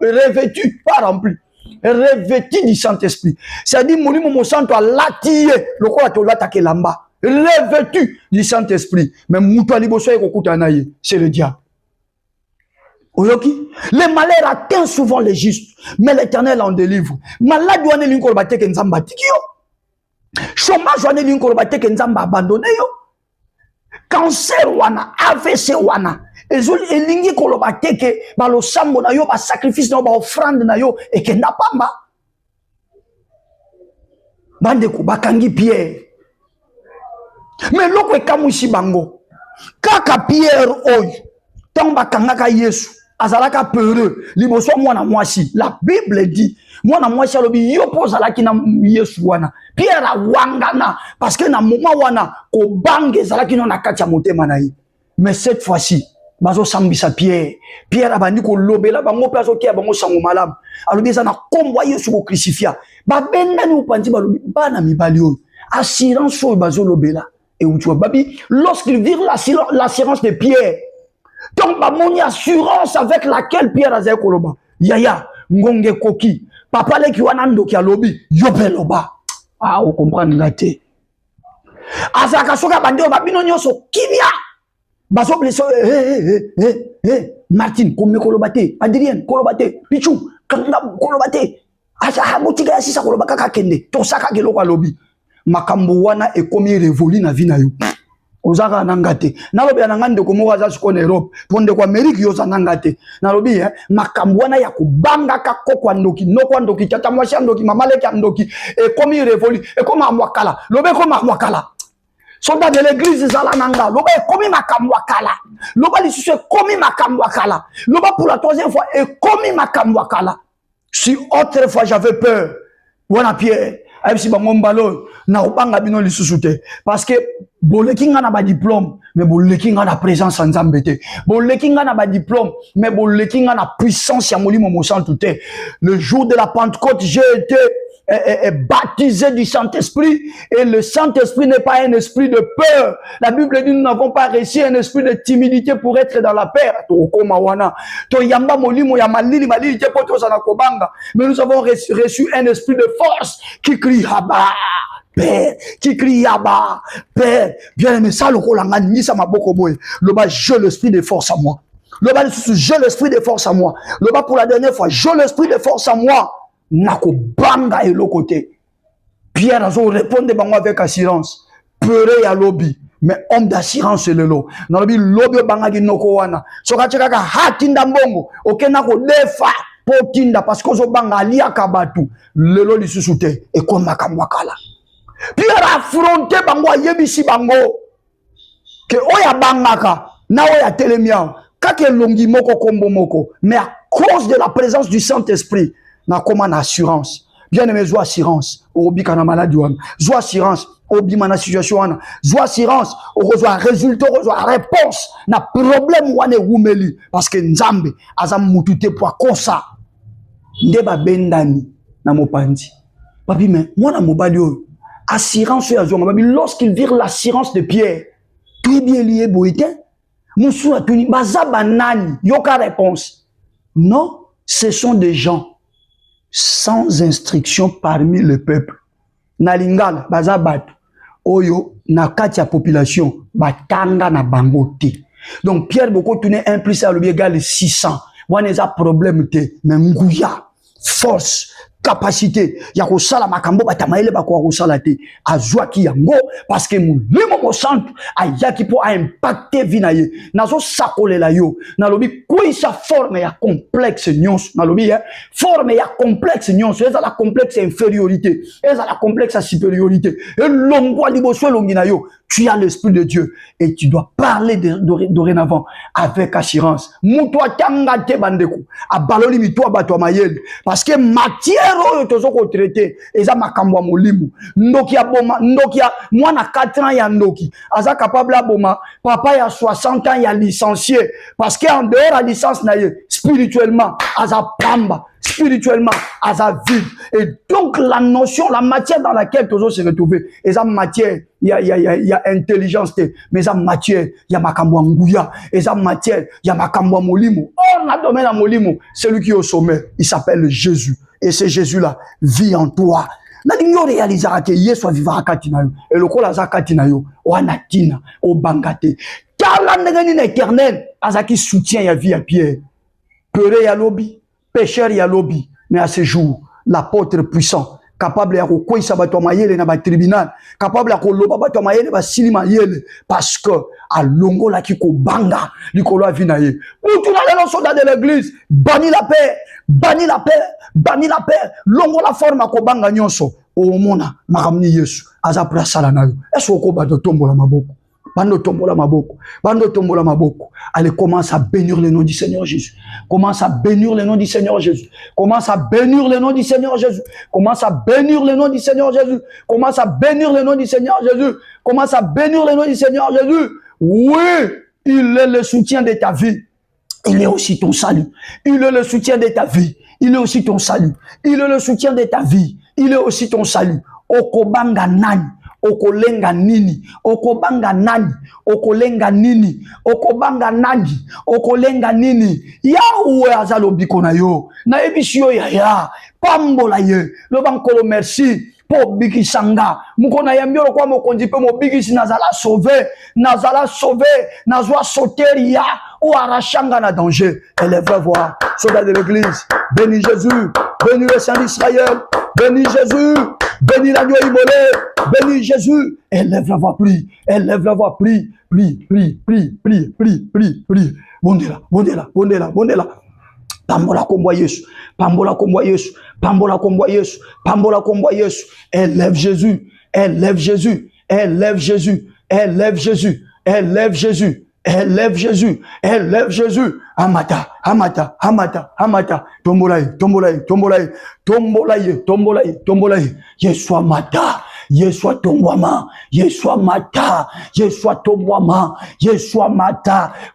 revêtu pas rempli. Revêtu du Saint-Esprit. C'est-à-dire, mon santo a latillé, le quoi tu l'attaqué là-bas. Revêtu du Saint-Esprit. Mais moutou aliboso ekokutanaye, c'est le diable. Oyoki, les malheurs atteignent souvent les justes, mais l'Éternel en délivre. Malade douane l'inko bate ke nzamba tikio. Chômage douane l'inko bate ke nzamba abandonné yo. Cancer wana, AVC wana. Elingi koloba teke ba lo sambo na yo ba sacrifice na yo ba offrande na yo et que na pamba bande ko bakangi Pierre mais loko ekamushi bango kaka Pierre oyo tant bakangaka Yesu azalaka peureux liboso mwana mwasi. La Bible dit mwana mwasi alobi yo pozalaki na Yesu wana Pierre awangana parce que na moment wana ko bange zalaki no na kati ya motema na ye. Mais cette fois-ci bazo sambisa Pierre. Pierre abandi ko lobela bango plazo kia bango sango malam. Alobi za na kombo Yesu ko crucifia. Ba benda ni upanzi balobi bana mibali oyo. Assurance oyo bazo lobela. Et où tu vois babi lorsqu'ils virent l'assurance de Pierre. Donc ba moni assurance avec laquelle Pierre azay koloba. Yaya ngonge koki. Papa le ki wana ndo ki alobi yobeloba. Ah on comprend ngate. Azaka soka bandi babino nyoso kimia. Baso blesso Martin comme kolobate Adrien kolobate Pichou kanga kolobate acha hamutika sisa kolobaka kakende to saka kelo kwa lobi makambo wana e komi révolu na vie na yo ozaka nangate nalobi anangande ko moza siko na Europe ponde kwa Amerique yo sanangate nalobi makambo wana ya kubanga ka kokwa ndoki nokwa ndoki tata mwasha ndoki mamaleke ndoki e komi révolu e koma mwakala lobe koma mwakala. Soldat de l'église Zalananga, loba est commis ma kamwakala. Loba l'issue commis ma kamwakala. Loba pour la troisième fois est commis ma kamwakala. Si autrefois j'avais peur, wana Pierre, si bangombalo na obanga bino lisusute parce que bolekinga na ba diplôme mais bolekinga na présence en Zambete. Bolekinga na ba diplôme mais bolekinga na puissance ya molimo mosantu te. Le jour de la Pentecôte, j'ai été baptisé du Saint-Esprit et le Saint-Esprit n'est pas un esprit de peur. La Bible dit nous n'avons pas reçu un esprit de timidité pour être dans la paix. Mais nous avons reçu un esprit de force qui crie Abba, Père, qui crie Abba, Père. Bien aimé, ça le kolanga ni ça m'a beaucoup boy. Le bas, j'ai l'esprit de force à moi. Le bas, j'ai l'esprit de force à moi. Le bas, pour la dernière fois, j'ai l'esprit de force à moi. Nako banga et l'autre côté. Pierre a répondu avec assurance. Peuré à lobby. Mais homme d'assurance c'est le lot. Nalobi lobby banga gi noko wana. Soka cheka hatinda mbongo. Ok nako defa potinda parce que zo banga liya kabatu. Le lot li susute. Et comme makamwakala. Pierre a affronté bango yebisi bango. Que oya bangaka. Na oya telemia. Kake longi moko kombo moko. Mais à cause de la présence du Saint-Esprit. Na comment assurance bien aimé zo assurance obi kana maladie wana zo assurance obi mana situation wana zo assurance ozo résultat ozo réponse na problème wana wumeli parce que nzambe azam mutute pour kosa ndeba bendani na mopandi papi mais moi na mobali oyo assurance ya zo papi lorsqu'ils virent l'assurance de Pierre très bien lié boité musu atuni bazaba nani yoka réponse non ce sont des gens sans instruction parmi le peuple. Nalingala, bazabat, oyo, na katia population, batanga na bangote. Donc Pierre beaucoup tourné 1 plus 1 égale 600. On a problème te mais nguya force capacité ya ko sala makambo batamaele ba ko sala te azwa ki yango parce que mulimo mo centre ayaki po a impacter vinaye nazo sakolela yo nalobi kuisa forme ya complexe nyons nalobi forme ya complexe nyons eza la complexe infériorité eza la complexe supériorité et longwa liboso longina yo tu as l'esprit de Dieu et tu dois parler dorénavant avec assurance. Mutwa tanga te bandeko abaloli mitwa bato mayel parce que matière oyo tozoko traiter eza makambo ya molimo ndoki ya boma ndoki ya mwana 4 ans ya ndoki aza capable aboma papa ya 60 ans ya licencié parce que en dehors la licence na ye spirituellement aza pamba spirituellement aza vide et donc la notion la matière dans laquelle tozo se retrouver eza matière il y a intelligence mais eza matière il y a makambo nguya eza matière il y a makambo molimo on a domaine à molimo celui qui est au sommet il s'appelle Jésus et ce Jésus là vit en toi na dingo réalisera que Yesu vivra katina yo et le kola za katina yo wana tina o bangate kala ndengani na éternel azaki soutien ya vie ya Pierre pere ya lobi pécheur ya lobby mais à ce jour l'apôtre puissant capable ya kokwisa bato mayele na ba tribunal capable ya koloba bato mayele ba silima yele parce que a longo la ki ko banga likolo avina ye ou tu na les soldats de l'église bani la paix bani la paix bani la paix longo la forme ko banga nyonso o mona makamni Yesu aza pra sala nayo est-ce ko ba to tombola maboko Bando tombola maboko. Allez, commence à bénir le nom du Seigneur Jésus. Commence à bénir le nom du Seigneur Jésus. Commence à bénir le nom du Seigneur Jésus. Commence à bénir le nom du Seigneur Jésus. Commence à bénir le nom du Seigneur Jésus. Commence à bénir le nom du Seigneur Jésus. Oui, il est le soutien de ta vie. Il est aussi ton salut. Il est le soutien de ta vie. Il est aussi ton salut. Il est le soutien de ta vie. Il est aussi ton salut. Okobanga nani. Okolenga nini, okobanga nani, okolenga nini, okobanga nani, okolenga nini. Yahweh azalobi kona yo, na ebisio ya, pambola ye, le bankolo merci. Po biki sanga, mukona yambio kwa mokonzi pe mo biki si nazala sauvé, nazwa sauteria ou arrachanga na danger. Élève voir, soldat de l'église, bénis Jésus, bénis le Saint d'Israël, bénis Jésus. Bénis l'agneau immolé, bénis Jésus. Élève la voix, prie. Élève la voix, prie. Prie. Bondela. Pambola kombo Yesu. Élève Jésus. Élève Jésus. Amata. Tombolaye. Yeswa mata. Yeswa tombwama.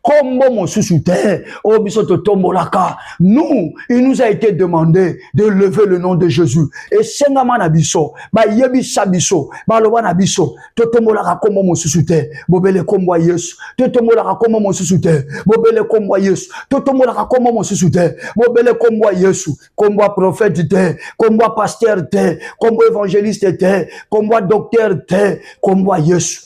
Kombo mon susute. Oh bisoto tombolaka. Nous, il nous a été demandé de lever le nom de Jésus. Et sengama na biso, ba yebisa biso, ba loba na biso, to tombolaka kombo mon susute. Bobele kombo Yesu. To tombolaka kombo mon susute. Bobele kombo Yesu. To tombolaka kombo mon susute. Bobele kombo Yesu. Kombo prophète te, kombo pasteur te, kombo évangéliste te, kombo docteur te, kombo Yesu.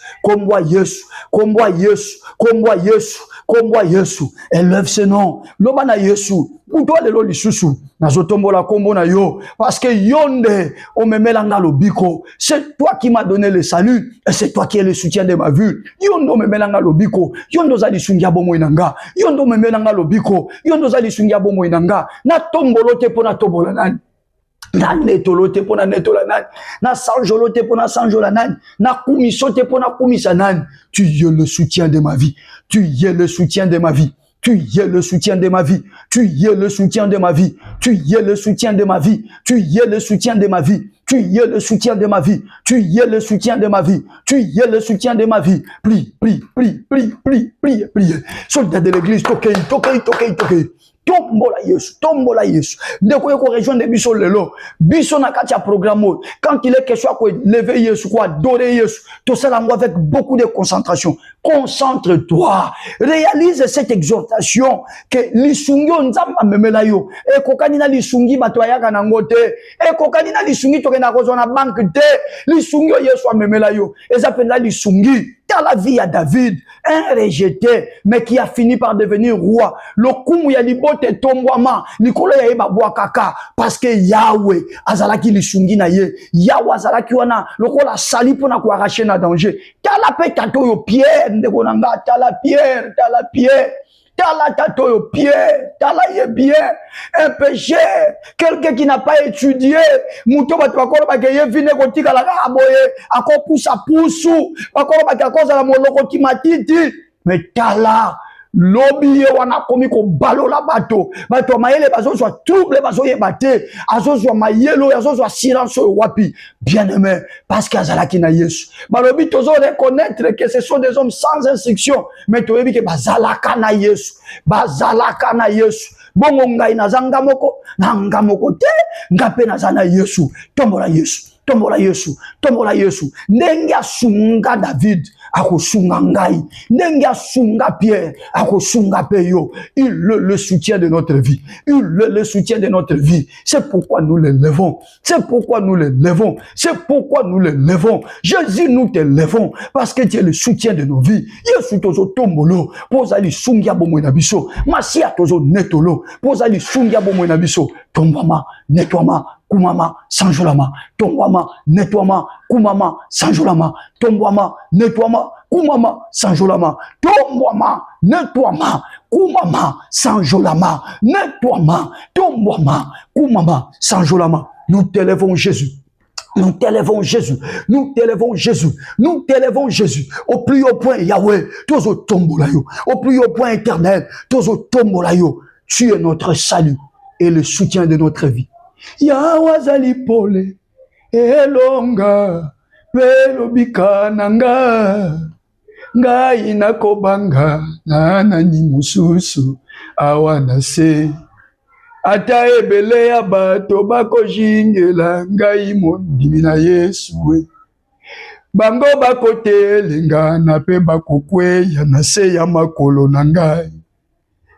Élève ce nom. Lobana Yesu. Utoa lelo lisusu. Nazotombola kombo na yo. Parce que yonde, on me met langa lobiko. C'est toi qui m'as donné le salut. Et c'est toi qui es le soutien de ma vie. Yondo me met langa lobiko. Yondo zali sungia bomo inanga. Yondo me met langa lobiko. Yondo zali sungia bomo inanga. Na tombolo te pona tombola nani. Na netolote pona netola nani. Na sanjolote pona sanjola nani. Na kumisote pona kumisa nani. Tu es le soutien de ma vie. Tu es le soutien de ma vie. Tu es le soutien de ma vie. Tu es le soutien de ma vie. Tu es le soutien de ma vie. Tu es le soutien de ma vie. Tu es le soutien de ma vie. Tu es le soutien de ma vie. Tu es le soutien de ma vie. Prie. Soldat de l'église, toquez. Tombola Yesu. Ndeko yeko région de biso lelo. Biso na katia programme. Quand il est question quoi lever Yesu, quoi adorer Yesu, tout ça avec beaucoup de concentration. Concentre-toi. Réalise cette exhortation que lisungi nzamba memela yo. E kokani na lisungi bato ayaka na ngote. E kokani na lisungi toke na kozona banque te. Lisungi Yesu memela yo. Eza penda lisungi Dans la vie à David, un rejeté, mais qui a fini par devenir roi. Le kumu ya libote tombwama, Nicolas ya eba kaka, parce que Yahweh, azalaki lisungi na ye, Yahweh azalaki wana, lokola sali pona ko arracher na danger. Tala pe tato yo Pierre, ndeko nanga, tala Pierre. Tala tato yo Pierre, tala ye bien, un péché, quelqu'un qui n'a pas étudié, mouto ba twakolo ba ke ye vine kotika la aboye, ako poussa poussou, bakolo ba ke koza la moloko timatiti, mais tala lobi wana komi ko balola bato mayele bazo soit trouble bazo yebate azo soit mayelo azo soit silence wapi bien aimé parce qu'azalaki na Yesu balobi tozo reconnaître que ce sont des hommes sans instruction mais toyebi que bazalaka na Yesu bongo ngai nazanga moko te ngape nazana Yesu tombola Yesu ndenge asunga David akosunga ngai ndenge asunga Pierre akosunga peyo il le soutien de notre vie c'est pourquoi nous les levons Jésus nous te levons parce que tu es le soutien de nos vies Yesu tozo tombolo pozali sungia bomo na biso masia tozo netolo pozali sungia bomo na biso tombama nettoiement Kumama, sanjolama, tombwama, nettoiement, kumama, sanjolama, tombwama, nettoiement, kumama, sanjolama, tombwama, nettoiement, kumama, sanjolama, nettoiement, tombwama, kumama, sanjolama. Nous t'élèvons Jésus. Nous t'élèvons Jésus. Au plus haut point, Yahweh, tozo tombolayo. Au plus haut point éternel, tozo tombolayo. Tu es notre salut et le soutien de notre vie. Yahweh azali pole elonga pelo bikananga ngai nakobanga na nani mususu awana se ata ebele ya bato bakojingela ngai mondimi na Yesu bango bakotelenga na pe bakokweya na se ya makolo na ngai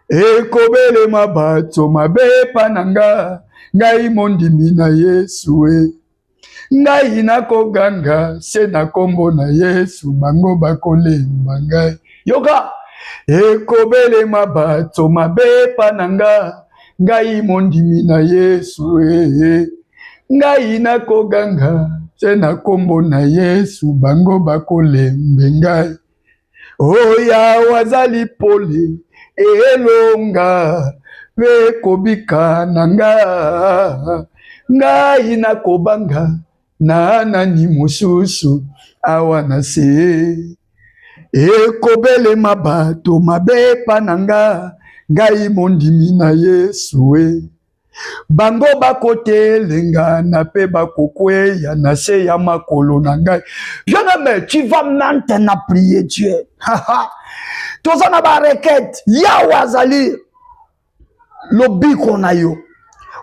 ekobele mabato mabepa na ngai mondimi na Yesu ngai nakoganga se na kombo na Yesu bango bakolemba ngai yoka ekobele mabato mabepa na ngai mondimi na Yesu ngai nakoganga se na kombo na Yesu bango bakolemba ngai oya wazali pole elonga pe kobika nanga ngai nakobanga na nani mususu awana se ekobele mabato mabepa nanga ngai mondimi na Yesu bango bakotelenga na pe bakokweya na se ya makolo na ngai. Bien-aimé, tu vas maintenant prier Dieu. Tozana ba requête Yahweh azali lobiko na yo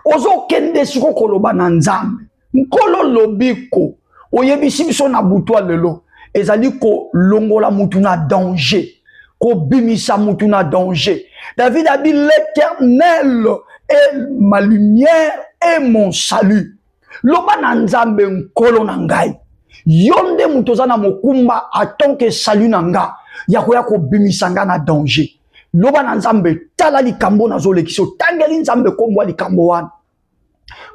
ozo kende siko koloba na nzambe nkolo lobiko oyebisi biso na butwa lelo ezali ko longola mutu na danger ko bimisa mutu na danger. David a dit l'Éternel est ma lumière et mon salut. Loba na nzambe nkolo na ngai yonde mutu zana mokumba atonke salut na nga yakoya ko bimisa nga na danger. Loba na nzambe tala likambo na zole kiso tangeli nzambe kombwa likambo wana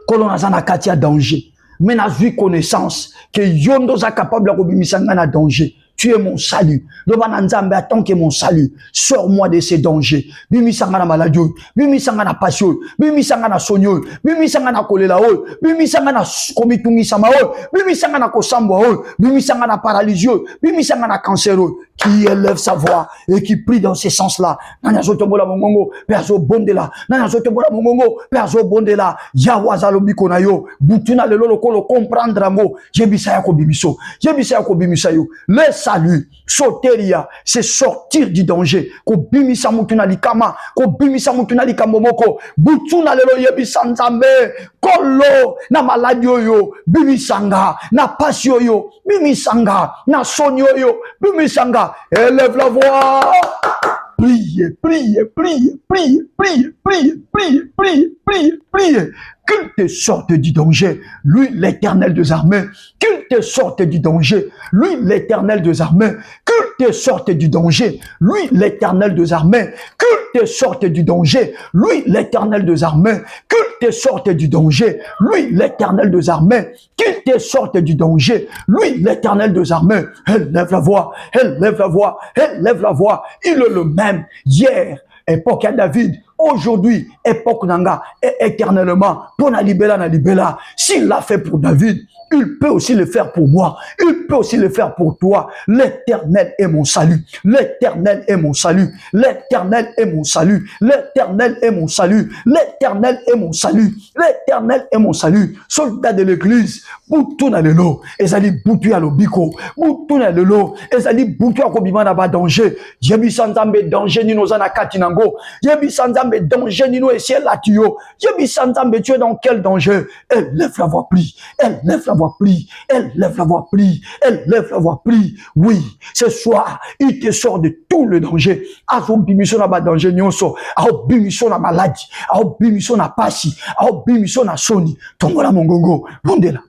kolo na zana kati ya danger mais na zui connaissance que yondo za capable ko bimisa nga na danger. Tu es mon salut. Loba na nzambe attends que mon salut sors-moi de ces dangers. Bimisa nga na maladie, bimisa nga na passion, bimisa nga na sonyo, bimisa nga na kolela o, bimisa nga na komitungisa ma o, bimisa nga na kosambwa o, bimisa nga na paralysie, bimisa nga na cancer o. Qui élève sa voix et qui prie dans ce sens-là. Nana zotombola mongongo, perso bondela. Nana zotombola mongongo, perso bondela. Yahweh zalobiko na yo. Butuna lelo lokolo comprendre ngo. Jebisa yako bimiso. Jebisa yako bimisa yo. Le salut, soteria, c'est sortir du danger. Ko bimisa mutuna likama, ko bimisa mutuna likamomoko. Butuna lelo yebisa nzambe. Kolo na maladio yo, bimisanga, na pasio yo, bimisanga, na sonyo yo, bimisanga. Élève la voix. Priez, priez, priez, priez, priez, priez, priez, priez. prie. Qu'il te sorte du danger, lui l'Éternel des armées. Qu'il te sorte du danger, lui l'Éternel des armées. Qu'il te sorte du danger, lui l'Éternel des armées. Qu'il te sorte du danger, lui l'Éternel des armées. Qu'il te sorte du danger, lui l'Éternel des armées. Qu'il te sorte du danger, lui l'Éternel des armées. Elle lève la voix, elle lève la voix, elle lève la voix. Il est le même hier, époque à David. Aujourd'hui, époque nanga, et éternellement, pour na libéla. S'il l'a fait pour David, il peut aussi le faire pour moi. Il peut aussi le faire pour toi. L'Éternel est mon salut. L'Éternel est mon salut. L'Éternel est mon salut. L'Éternel est mon salut. L'Éternel est mon salut. L'Éternel est mon salut. Soldat de l'église, boutou na lelo, ezali boutu ya lobiko, boutu na lelo, ezali boutu ya kobima na ba danger. Yebi sanzambe danger ni nozana katinango. Yebi sanzambe danger ni no esiel latio. Yebi sanzambe tu es dans quel danger? Elle lève la voix, prie. Elle lève la voix, prie. Elle lève la voix, prie. Elle lève la voix, prie. Oui, ce soir, il te sort de tout le danger. Azo bimission na ba danger nyonso, azo bimission na maladie, azo bimission na pasi, azo bimission na soni. Tongola mongongo, bondela.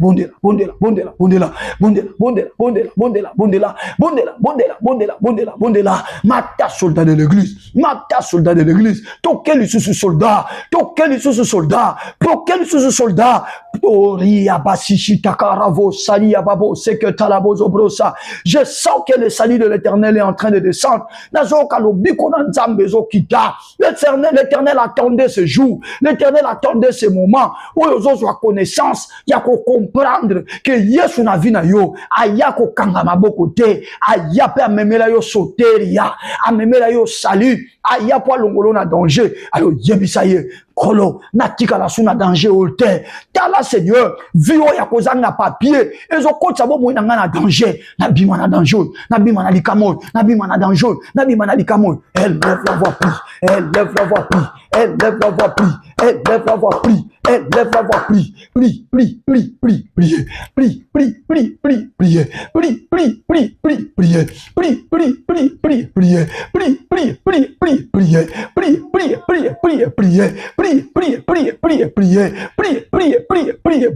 Mata soldat de l'église, mata soldat de l'église. Toquel sous soldat, toquel sous soldat, toquel sous soldat. Oria basishi takaravo sali ababo seke talabozo brosa. Je sens que le salut de l'Éternel est en train de descendre. Nazoka lobiko na nzambe zo kita. L'Éternel attendait ce jour. L'Éternel attendait ce moment où ils ont connaissance. Ya ko comprendre que Yesu na vina yo. Aya ko kanga maboko te. Aya pe amemela yo soteria. Amemela yo salut. Aya po longolo na danger. Alors yebisaye. Kolo, natika la suna danger olte. Tala Seigneur, vio ya kozanga papier. Ezo kocha bo mouina na danger. Nabima na danger. Nabima na likamoy. Nabima na danger. Nabima na likamoy. Elle lève la voix, prie. Elle lève la voix, prie. Elle lève la voix, prie. Elle lève la voix, prie. Elle lève la voix, prie. Prie.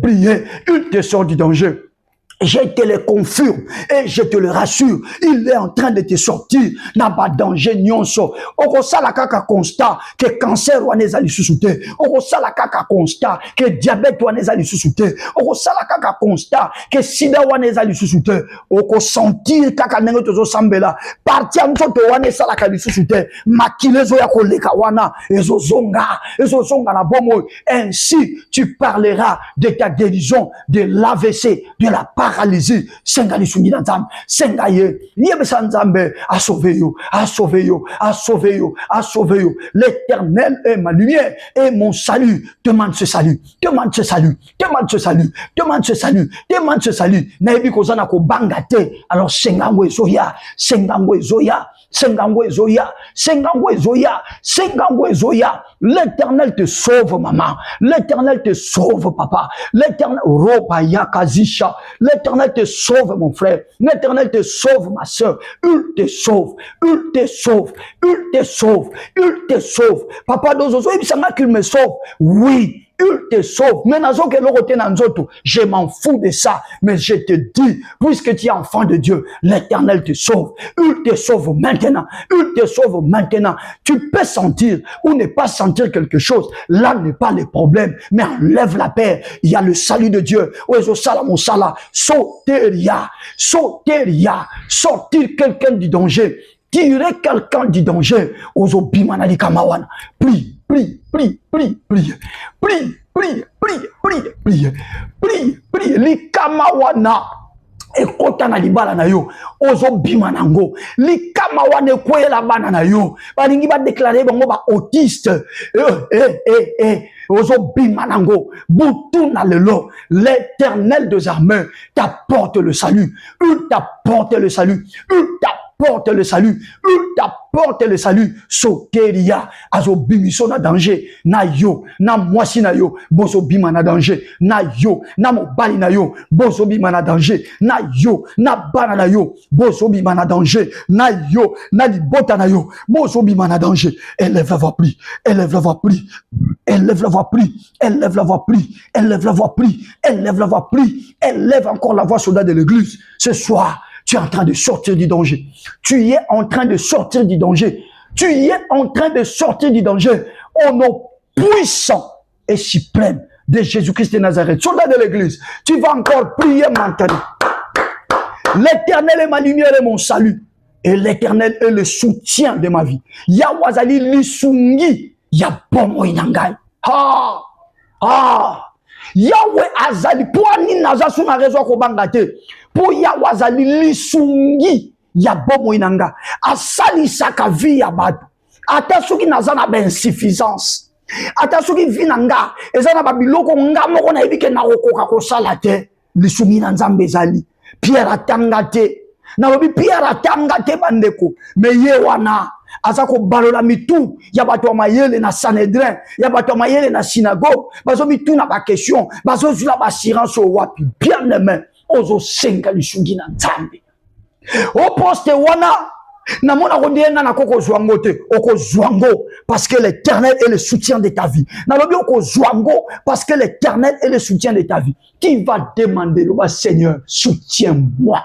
Priez. Il te sort du danger. Je te le confirme et je te le rassure. Il est en train de te sortir. N'a pas danger nyonso. Oko sala kaka constat que cancer ou aneza li susute. Oko sala kaka constat que diabète ou aneza li susute. Oko sala kaka constat que sida ou aneza li susute. Oko sentir kaka nenge tozo sambela. Partia msoto ou aneza la kali susute. Makilezo ya koleka wana. Ezo zonga na bomo. Ainsi tu parleras de ta guérison, de l'AVC, de la paralysé, sengali sungi na nzambe, sengaye, yebesa nzambe, a sauvé yo. L'Éternel est ma lumière et mon salut. Demande ce salut. Na yebi kozana ko bangate, alors sengango ezoya. L'Éternel te sauve, maman. L'Éternel te sauve, papa. L'Éternel, l'Éternel te sauve, mon frère. L'Éternel te sauve, ma soeur. Il te sauve. Papa Dozozo, il sanga qu'il me sauve. Oui. Il te sauve. Je m'en fous de ça. Mais je te dis, puisque tu es enfant de Dieu, l'Éternel te sauve. Il te sauve maintenant. Tu peux sentir ou ne pas sentir quelque chose. Là n'est pas le problème. Mais enlève la paix. Il y a le salut de Dieu. Sortir quelqu'un du danger. Tirer quelqu'un du danger. Prie. Likamawana ekota na libala na yo ozo bima nango likamawana ekwela bana na yo balingi ba déclarer bango ba autiste ozo bima nango butu na lelo. L'Éternel des armées t'apporte le salut. Il t'apporte le salut. t'apporte le salut. Il t'apporte le salut. Soteria, azo bimiso na danger. Na yo, na mwasi na yo, bozo bima na danger. Na yo, na mobali na yo, bozo bima na danger. Na yo, na bana na yo, bozo bima na danger. Na yo, na libota na yo, bozo bima na danger. Élève la voix, prie. Élève la voix, prie. Élève la voix, prie. Élève la voix, prie. Élève la voix, prie. Élève la voix, prie. Élève encore la voix, soldat de l'église. Ce soir, tu es en train de sortir du danger. Tu y es en train de sortir du danger. Tu y es en train de sortir du danger. Au nom puissant et suprême de Jésus-Christ de Nazareth. Soldat de l'église, tu vas encore prier maintenant. L'Éternel est ma lumière et mon salut. Et l'Éternel est le soutien de ma vie. Yawazali lisungi. Yabomo inangai. Yahweh azali. Pour ani nazasu na raison ko bangate. Pour Yahweh azali lisungi. Yabomo inanga. Asali saka vi yabatu. Atasuki nazana ben insuffisance. Atasuki vinanga. Ezana babiloko nga moko na ebike na kokoka ko salate. Lisungi na nzambe zali. Pierre atangate. Na lobi Pierre atangate bandeko. Me ye wana. Azako balola mitu ya bato wa mayele na Sanhedrin, ya bato wa mayele na synagogue, bazo mitu na ba question, bazo zula ba assurance o wapi bien aimé, ozo senga lisungi na nzambe. O poste wana na mona kondiena na koko zwango te, oko zwango parce que l'Éternel est le soutien de ta vie. Na lobi oko zwango parce que l'Éternel est le soutien de ta vie. Qui va demander le Seigneur, soutiens-moi.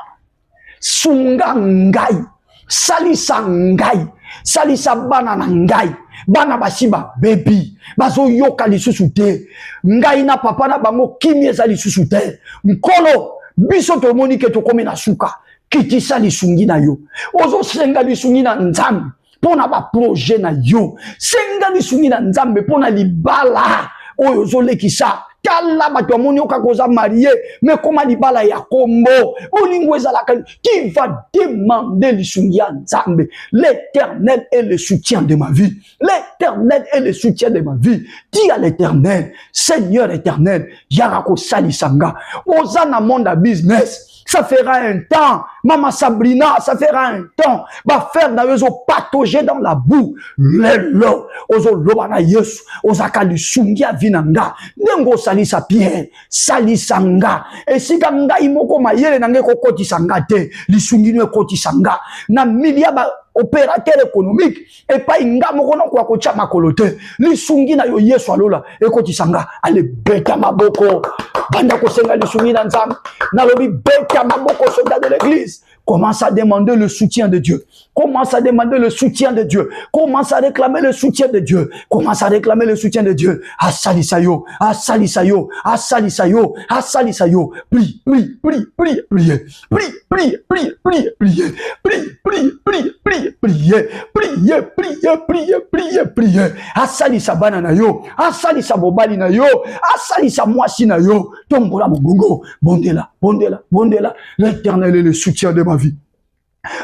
Sunga ngai, salisa ngai. Salisa bana na ngai bana basiba baby bazo yoka lisusu te ngai na papa na bango kimi eza lisusu te nkolo biso to moni ke to komi na suka kiti sali sungi na yo ozo senga lisungi na nzambe pona ba projet na yo senga lisungi na nzambe pona libala oyo zo lekisa kala bato amoni okakoza marié mais comment libala ya kombo olingo ezalaka qui va demander lisungi ya nzambe. L'Éternel est le soutien de ma vie. L'Éternel est le soutien de ma vie. Dis à l'Éternel, Seigneur éternel, yarako salisanga ozana monde à business. Ça fera un temps, Maman Sabrina, ça fera un temps, va faire dans les patauger dans la boue. Lelo, ozo lobana yesu, ozaka lisungi ya vinanga, nengo salisa Pierre, salisanga. Et si ganga imoko mayele nange kokoti sanga te, lisungi no koti sanga. Na milia ba opérateur économique et pas inga moko no kwa kocha makolote. Lisungi na yo yesu alola, ekoti sanga, ale beta maboko. Banda ko senga lisungi na nzambe, na lobi beta maboko soldat de l'église. Commence à demander le soutien de Dieu. Commence à demander le soutien de Dieu. Commence à réclamer le soutien de Dieu. Commence à réclamer le soutien de Dieu. Asalisayo, asalisayo, asalisayo, asalisayo. Prie, prie, prie, prie, priez. Prie, prie, prie, prie, priez. Prie, prie, prie, prie, priez. Priez, priez, priez, priez, priez. Asalisa banana yo, asalisa bobali na yo, asalisa mwasi na yo. Tombola mongongo, bondela, bondela, bondela. L'Éternel est le soutien de ma vie.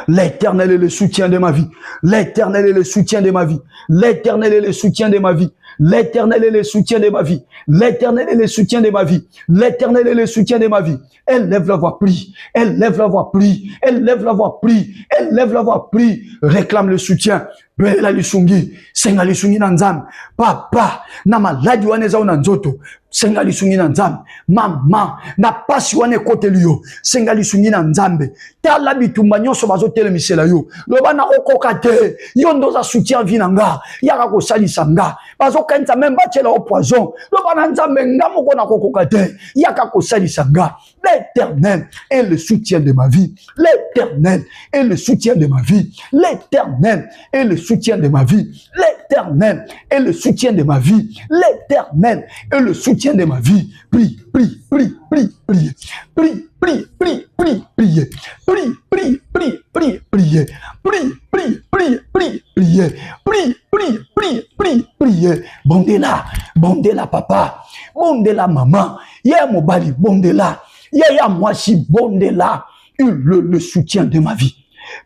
L'Éternel est le soutien de ma vie. L'Éternel est le soutien de ma vie. L'Éternel est le soutien de ma vie. L'Éternel est le soutien de ma vie. L'Éternel est le soutien de ma vie. L'Éternel est le soutien de ma vie. Elle lève la voix, prie. Elle lève la voix, prie. Elle lève la voix, prie. Elle lève la voix, prie. Réclame le soutien. Bela lisungi. Senga lisungi na nzambe. Papa, na maladi wane za una nzoto. Senga lisungi na nzambe. Mama, na pasi wane kote liyo. Senga lisungi na nzambe. Tala bitumba nyonso bazo telemisela yo. Loba na okoka te. Yondo za soutien vinanga. Yaka ko salisa nga. Bazo kenta même batela au poison. Loba na nzambe nga moko na kokoka te. Yaka ko salisa nga. L'Éternel est le soutien de ma vie. L'Éternel est le soutien de ma vie. L'Éternel est le soutien de ma vie. L'Éternel est le soutien de ma vie. L'Éternel est le soutien de ma vie. Prie, prie, prie, prie, prie. Prie, prie, prie, prie, prie. Prie, prie, prie, prie, prie. Prie, prie, prie, prie, prie. Prie, prie, prie, prie, prie. Bondela papa. Bondela maman. Ya mobali, bondela. Ya mwasi, bondela. Le soutien de ma vie.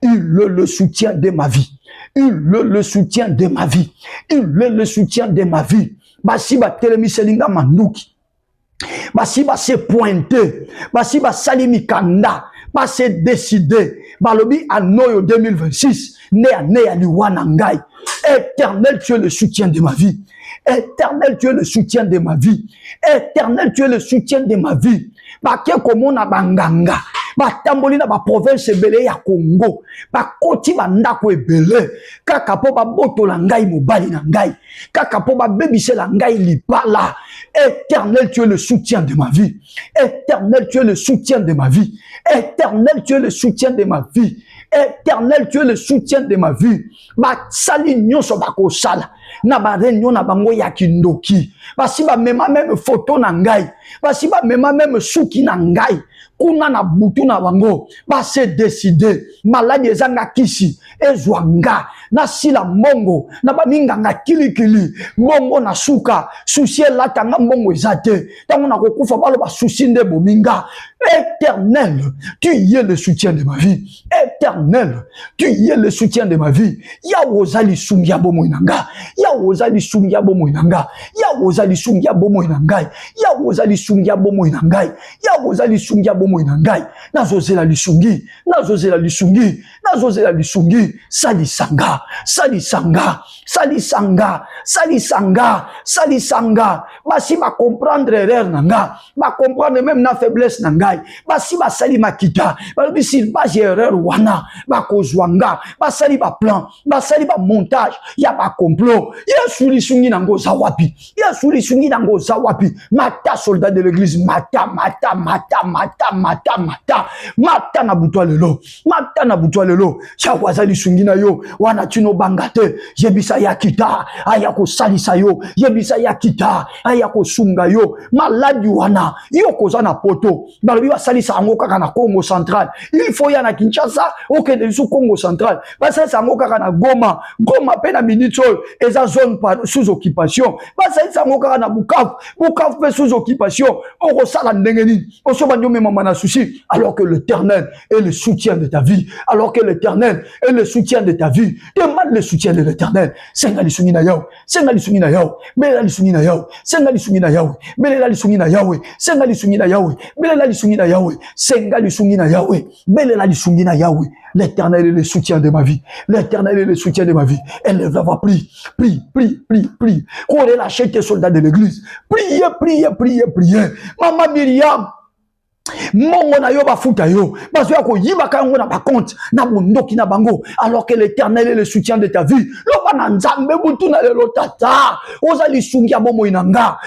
Le soutien de ma vie. Le soutien de ma vie. Le soutien de ma vie. Basi ba telemiselinga manduki. Basi ba se pointe. Basi ba salimi kanda. pas se décider. Balobi à Noyo 2026, né à Liwanangai. Éternel, tu es le soutien de ma vie. Éternel, tu es le soutien de ma vie. Éternel, tu es le soutien de ma vie. Baké komo na banganga. Batamboli na ba province ebele ya Congo. Bakoti bandako ebele. Kaka po ba boto la ngai mobali na ngai. Kaka po ba bebise la ngai lipala. Éternel, tu es le soutien de ma vie. Éternel, tu es le soutien de ma vie. Éternel, tu es le soutien de ma vie. Éternel, tu es le soutien de ma vie. Ba sali nyonso bako sala. Na ba réunion na bango ya kindoki. Basi ba mema même photo na ngai. Basi ba mema même suki na ngai. Kuna na butu na bango. Ba se décider. Maladi ezanga kisi. Ezwanga. Na sila mongo. Na ba minganga kilikili. Mongo na suka. Susi elatanga mongo ezate. Tango na kokufa balo ba susi nde bominga. Éternel, tu y es le soutien de ma vie. Éternel, tu y es le soutien de ma vie. Ya wozali sungia bomo inanga. Ya wozali sungia bomo inanga. Ya wozali sungia bomo inangai. Ya wozali sungia bomo inangai. Ya wozali sungia bomo inangai. Nazozela lisungi. Nazozela lisungi. Nazozela lisungi. Sali sanga. Sali sanga. Sali sanga. Sali sanga. Sali sanga. Basi ba comprendre erreur nanga. Ba comprendre même na faiblesse nanga. Basi ba sali makita. Balobi si ba erreur wana. Ba kozwanga. Ba sali ba plan. Ba sali ba montage. Ya ba complot. Ya suli sungi nango zawapi. Ya suli sungi nango zawapi. Mata soldat de l'église. Mata, mata, mata, mata, mata, mata. Mata na butwa lelo. Mata na butwa lelo. Chawa zali sungi na yo. Wana chino bangate. Yebisa ya kita. Ayako salisa yo. Yebisa ya kita. Ayako sunga yo. Maladi wana. Yo kozana poto. Balobi wa salisa ango kaka na Congo central. Il faut ya na Kinshasa. Ok, de sous Congo central. Basalisa ango kaka na Goma. Goma pe na Minitol. Eza zone sous occupation. Basalisa ango kaka na Bukavu. Bukavu pe sous occupation. Oko sala ndengeni. Oso banyo me mama na souci. Alors que l'Éternel est le soutien de ta vie. Alors que l'Éternel est le soutien de ta vie. Demande le soutien de l'Éternel. Senga li sungi na yao. Senga li sungi na yao. Belela li sungi na yao. Senga li sungi na yao. Belela li sungi na yao. Senga li sungi na yao. Belela li sungi na yao. Senga li sungi na yao. Belela li sungi na yao. L'Éternel est le soutien de ma vie. L'Éternel est le soutien de ma vie. Élève la voix, prie, prie, prie, prie, prie. Courez lâcher tes soldats de l'église. Priez, priez, priez, priez. Maman Myriam. Mongo na yo ba futa yo parce que yiba ka ngo na ba compte na bondoki na bango alors que l'Éternel est le soutien de ta vie lo bana nzambe butu na lelo tata ozali sungia bomo inanga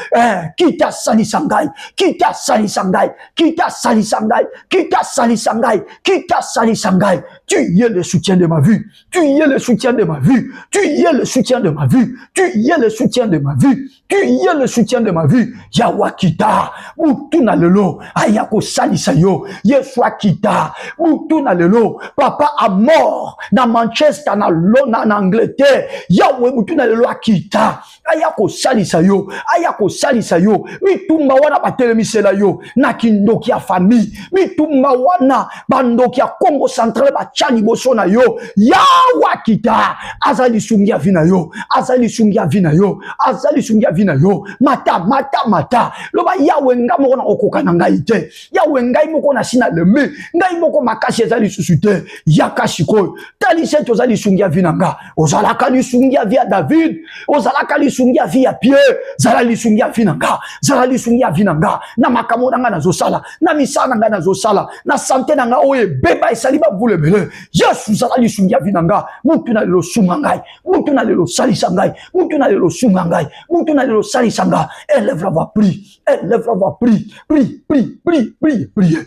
kita sali sangai kita sali sangai kita sali sangai kita sali sangai kita sali sangai tu y es le soutien de ma vie tu y es le soutien de ma vie tu y es le soutien de ma vie tu y es le soutien de ma vie tu y es le soutien de ma vie yawa kita butu na lelo ayako salisa yo Yeshua kita mutu na lelo papa a mort na Manchester na Angleterre yawe mutu na lelo akita ayako salisa yo mitumba wana batelemisela yo na kindoki ya famille mitumba wana bandoki ya Congo central bachani boso na yo yawa kita azali sungia vina yo azali sungia vina yo azali sungia vina yo mata mata mata loba yawe ngamo na okoka na ngai te yawe ngai moko na sina leme ngai moko makasi ezali susute yakashi ko tali seto zali sungia vinanga ozalaka li sungia via David ozalaka li sungia via Pierre zala li sungia vinanga zala li sungia vinanga na makamo nanga na zosala na misana nanga na zosala na santé nanga oye beba esali ba bulebele Yesu zala li sungia vinanga mutu na lelo sungangai mutu na lelo salisangai mutu na lelo sungangai mutu na lelo salisanga élève la voix prie élève la voix prie prie prie prie prie prie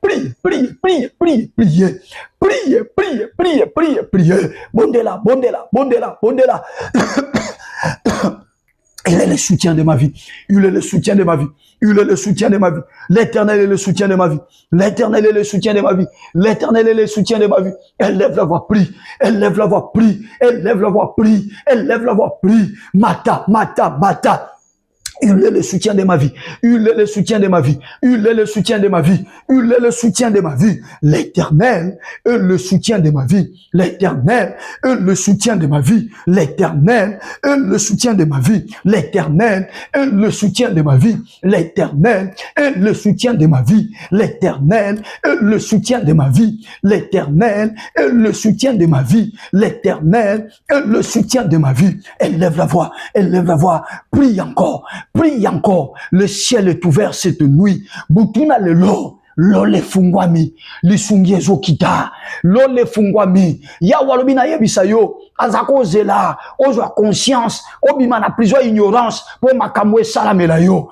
prie prie prie prie prie priez, priez, priez, priez, priez. Bondela, bondela, bondela, bondela. Il est le soutien de ma vie. Il est le soutien de ma vie. Il est le soutien de ma vie. L'Éternel est le soutien de ma vie. L'Éternel est le soutien de ma vie. L'Éternel est le soutien de ma vie. Élève la voix, prie. Élève la voix, prie. Élève la voix, prie. Élève la voix, prie. Mata, mata, mata. Il est le soutien de ma vie. Il est le soutien de ma vie. Il est le soutien de ma vie. Il est le soutien de ma vie. L'Éternel est le soutien de ma vie. L'Éternel est le soutien de ma vie. L'Éternel est le soutien de ma vie. L'Éternel est le soutien de ma vie. L'Éternel est le soutien de ma vie. L'Éternel est le soutien de ma vie. L'Éternel est le soutien de ma vie. L'Éternel est le soutien de ma vie. Élève la voix. Élève la voix. Prie encore. Prie encore. Le ciel est ouvert cette nuit. Butuna lelo. Lole fungwami. Lisungiezo kita. Lole fungwami. Ya walobina yebisa yo. Azako zela. Ozo conscience. Obima na prison ignorance. Po makamwe salamela yo.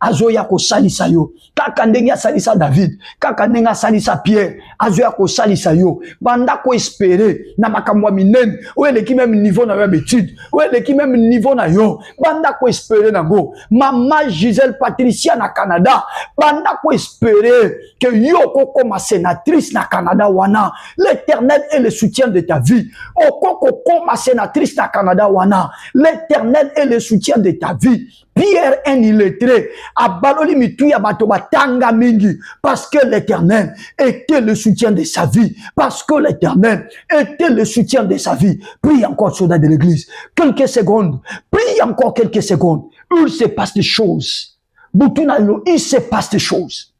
Azo ya ko salisa yo. Kaka ndenge salisa David. Kaka ndenge salisa Pierre. Azo ya ko salisa yo. Banda ko espérer. Na makamwa minene. Oye ki même niveau na yo étude. Oye ki même niveau na yo. Banda ko espérer nango. Mama Gisèle Patricia na Canada. Banda ko espérer que yo koko ma sénatrice na Canada wana. L'Éternel est le soutien de ta vie. Okoko ma sénatrice na Canada wana. L'Éternel est le soutien de ta vie. Pierre un illettré a baloli mituya bato batanga mingi parce que l'Éternel était le soutien de sa vie. Parce que l'Éternel était le soutien de sa vie. Prie encore, soldat de l'église. Quelques secondes. Prie encore quelques secondes. Il se passe des choses. Il se passe des choses.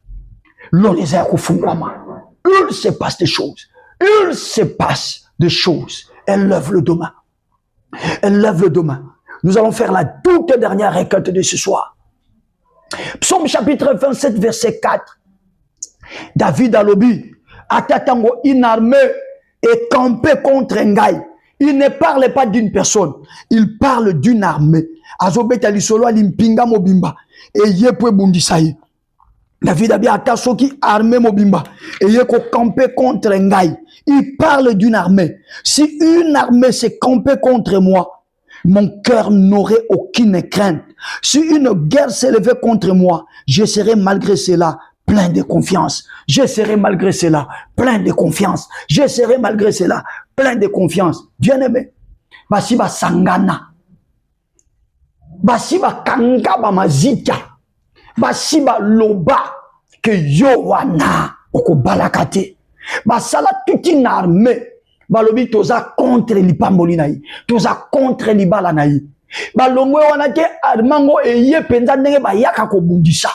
Il se passe des choses. Il se passe des choses. Elle lève le demain. Elle lève le demain. Nous allons faire la toute dernière récolte de ce soir. Psaume chapitre 27, verset 4. David alobi, atatango une armée est campée contre Ngai. Il ne parle pas d'une personne, il parle d'une armée. Azobeta lisolo alimpinga mobimba et yepwe bundisaye. David a bien attaché armée mobimba et yeko campé contre Ngai. Il parle d'une armée. Si une armée s'est campée contre moi, mon cœur n'aurait aucune crainte. Si une guerre s'élevait contre moi, je serais malgré cela plein de confiance. Je serai malgré cela plein de confiance. Je serai malgré cela plein de confiance. Bien-aimé, basiba sangana, basiba kanga bamazika, basiba loba que yowana okobalakate, basala toute une armée. Balobi toza contre lipamboli nayi, toza contre libala nayi. Balongwe wana ke armango eye penza ndenge bayaka kobundisa.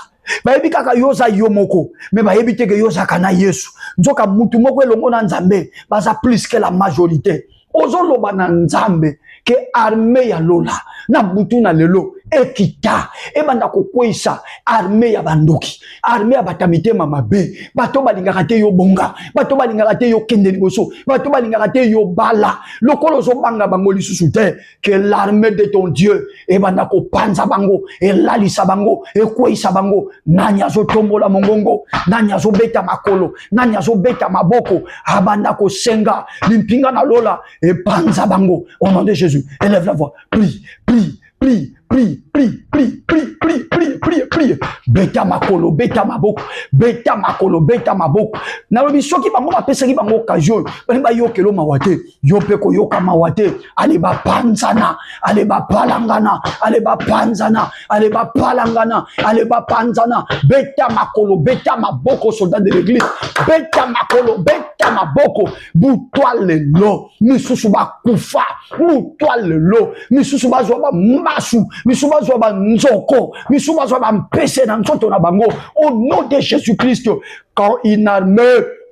Bayebi kaka yoza yomoko, mais bayebi te ke yoza kana Yesu. Nzoka mutu moko elongo na Nzambe, baza plus que la majorité. Ozo loba na Nzambe ke armée ya lola na butu na lelo ekita ebanda kokwisa armée ya bandoki, armée ya batamite mamabe, bato balingaka te yo bonga, bato balingaka te yo kende liboso, bato balingaka te yo bala lokolo zo banga bango lisusu te, que l'armée de ton Dieu ebanda ko panza bango elalisa bango ekwisa bango. Nani azo tombola mongongo, nani azo beta makolo, nani azo beta maboko, abanda ko senga limpinga na lola e panza bango. Au nom de Jésus, élève la voix, prie, prie, prie, prie, prie, prie, prie, prie, prie, prie, prie. Beta makolo, beta maboko, beta makolo, beta maboko. Nalobi soki bango bapesaki bango occasion, ba yo kelo mawate, yo peko yo kamawate, ale ba panzana, ale ba palangana, ale ba panzana, ale ba palangana, ale ba panzana. Beta makolo, beta maboko, soldat de l'église. Beta makolo, beta maboko. Boutoi le lo, misusu ba kufa, boutoi le lo, misusu ba zoba masu, misusu ba zoba nzoko, misusu ba zoba mpese na nzoto na bango. Au nom de Jésus-Christ, quand une armée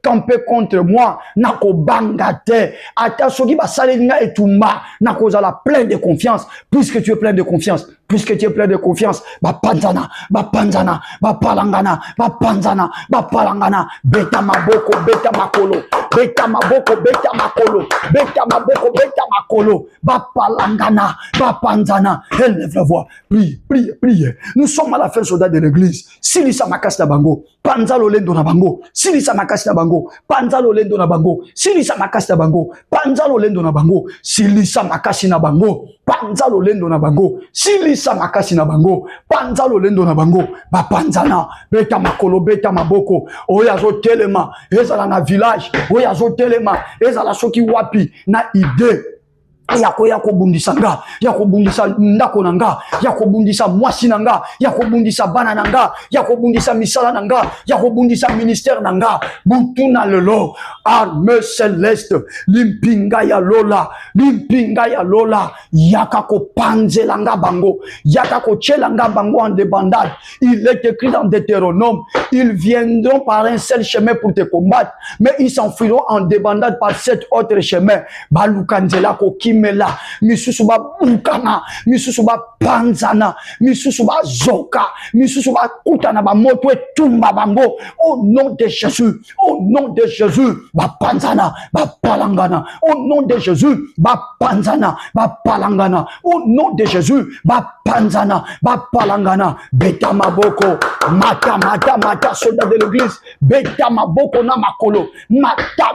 campé contre moi, nako bangate, ata soki ba salenga etumba, nako zala plein de confiance, puisque tu es plein de confiance, puisque tu es plein de confiance, ba panzana, ba panzana, ba palangana, ba panzana, ba palangana, beta maboko, beta makolo, beta maboko, beta makolo, beta maboko, beta makolo, ba palangana, ba panzana. Élève la voix, prie, prie, prie. Nous sommes à la fin, soldats de l'église. Silisa makasta bango, panzalo lendo na bango, silisa makasta bango, panzalo lendo na bango, silisa makasta bango, panzalo lendo na bango, silisa makasi na bango, panzalo lendo na bango, silisa makasi na bango, panzalo lendo na bango, ba panzana, beta makolo, beta maboko, oya zo telema, ezala na village, oya zo telema, ezala soki wapi, na idée. yako bundisa nga, yako bundisa ndako nanga, yako bundisa mwasi nanga, yako bundisa bana nanga, yako bundisa misala nanga, yako bundisa ministère nanga, butuna lelo, arme céleste, limpinga ya lola, yaka ko panzelanga bango, yaka ko chelanga bango en débandade. Il est écrit dans Deutéronome, ils viendront par un seul chemin pour te combattre, mais ils s'enfuiront en débandade par 7 autres chemins. Balukanzela ko kimela, misusu ba bukana, misusu ba panzana, misusu ba zoka, misusu ba kutana ba moto et tumba bango. Au nom de Jésus, au nom de Jésus, ba panzana, ba palangana. Au nom de Jésus, ba panzana, ba palangana. Au nom de Jésus, ba panzana, ba palangana. Beta maboko, mata, soldat de l'église. Beta maboko na makolo, mata.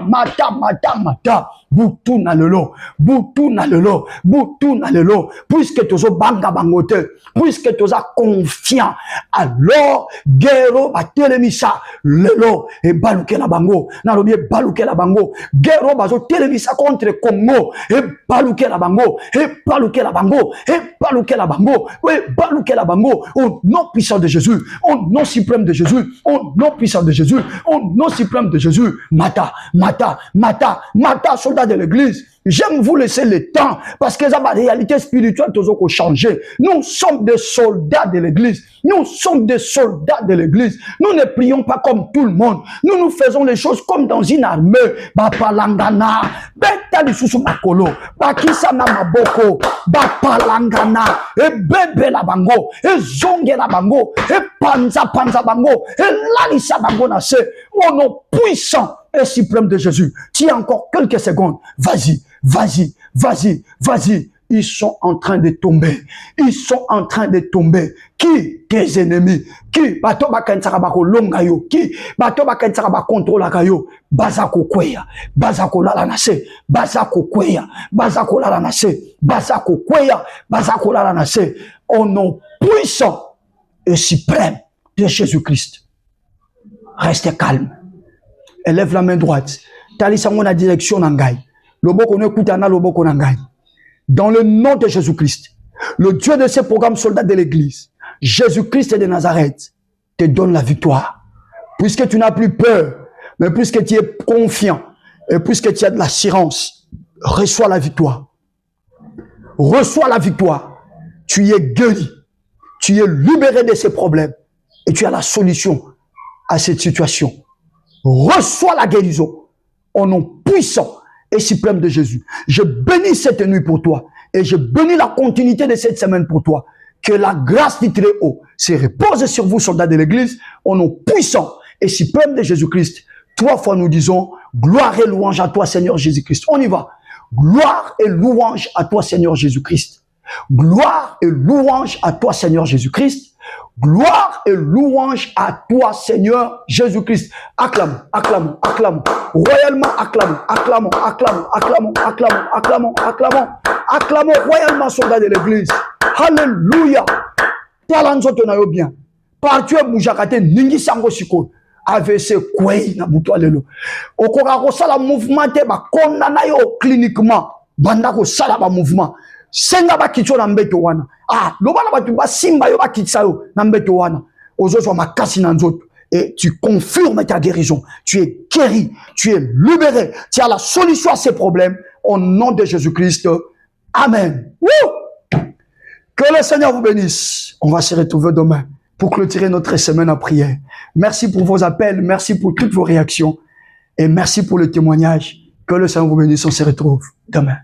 Boutou na lelo, puisque tu as banga bangote, puisque tu as confiant, alors guerro ba telemisa lelo et baluke la bango, na lobie baluke la bango, guerro bazo telemisa contre Congo et baluke la bango, au nom puissant de Jésus, au nom suprême de Jésus, au nom puissant de Jésus, au nom suprême de Jésus, mata, soldat de l'église. J'aime vous laisser le temps parce que ça va réalité spirituelle toujours changer. Nous sommes des soldats de l'église. Nous sommes des soldats de l'église. Nous ne prions pas comme tout le monde. Nous faisons les choses comme dans une armée. Bapalangana, beta di susu makolo, bakisa na maboko, bapalangana, e bebe la bango, e zonge la bango, e panza bango, e lalisa bango na se. Au nom puissant et suprême de Jésus. Tiens encore quelques secondes. Vas-y. Ils sont en train de tomber. Qui? Tes ennemis. Qui? Bato bakansaka bako longa yo. Qui? Bato bakansaka ba contrôle yo. Bazako kweya. Bazako lala nase. Au nom puissant et suprême de Jésus-Christ. Restez calme. Élève la main droite. Talisango na direction nangai. Loboko ne kutana loboko nangai. Dans le nom de Jésus-Christ, le Dieu de ces programmes soldats de l'église, Jésus-Christ de Nazareth, te donne la victoire. Puisque tu n'as plus peur, mais puisque tu es confiant, et puisque tu as de l'assurance, reçois la victoire. Tu es guéri. Tu es libéré de ces problèmes. Et tu as la solution à cette situation. Reçois la guérison au nom puissant et suprême de Jésus. Je bénis cette nuit pour toi et je bénis la continuité de cette semaine pour toi. Que la grâce du Très-Haut se repose sur vous, soldats de l'église, au nom puissant et suprême de Jésus-Christ. 3 fois nous disons gloire et louange à toi, Seigneur Jésus-Christ. On y va. Gloire et louange à toi, Seigneur Jésus-Christ. Gloire et louange à toi, Seigneur Jésus-Christ. Gloire et louange à toi, Seigneur Jésus-Christ. Acclamons. Royalement acclamons. Acclamons royalement, soldats de l'église. Alléluia. Talanzoto na yo bien. Par Dieu, moujakate, ningi sango siko. AVC kwei na buto alelo. Okoka ko sala mouvement te ba konna na yo cliniquement. Banda ko sala ba mouvement. Senga ba kitso na mbeto wana. Loba na batu ba simba yo ba kitsa yo na mbeto wana. Ozozo makasi na nzoto. Et tu confirmes ta guérison. Tu es guéri. Tu es libéré. Tu as la solution à ces problèmes. Au nom de Jésus-Christ. Amen. Woo! Que le Seigneur vous bénisse. On va se retrouver demain pour clôturer notre semaine en prière. Merci pour vos appels. Merci pour toutes vos réactions. Et merci pour le témoignage. Que le Seigneur vous bénisse. On se retrouve demain.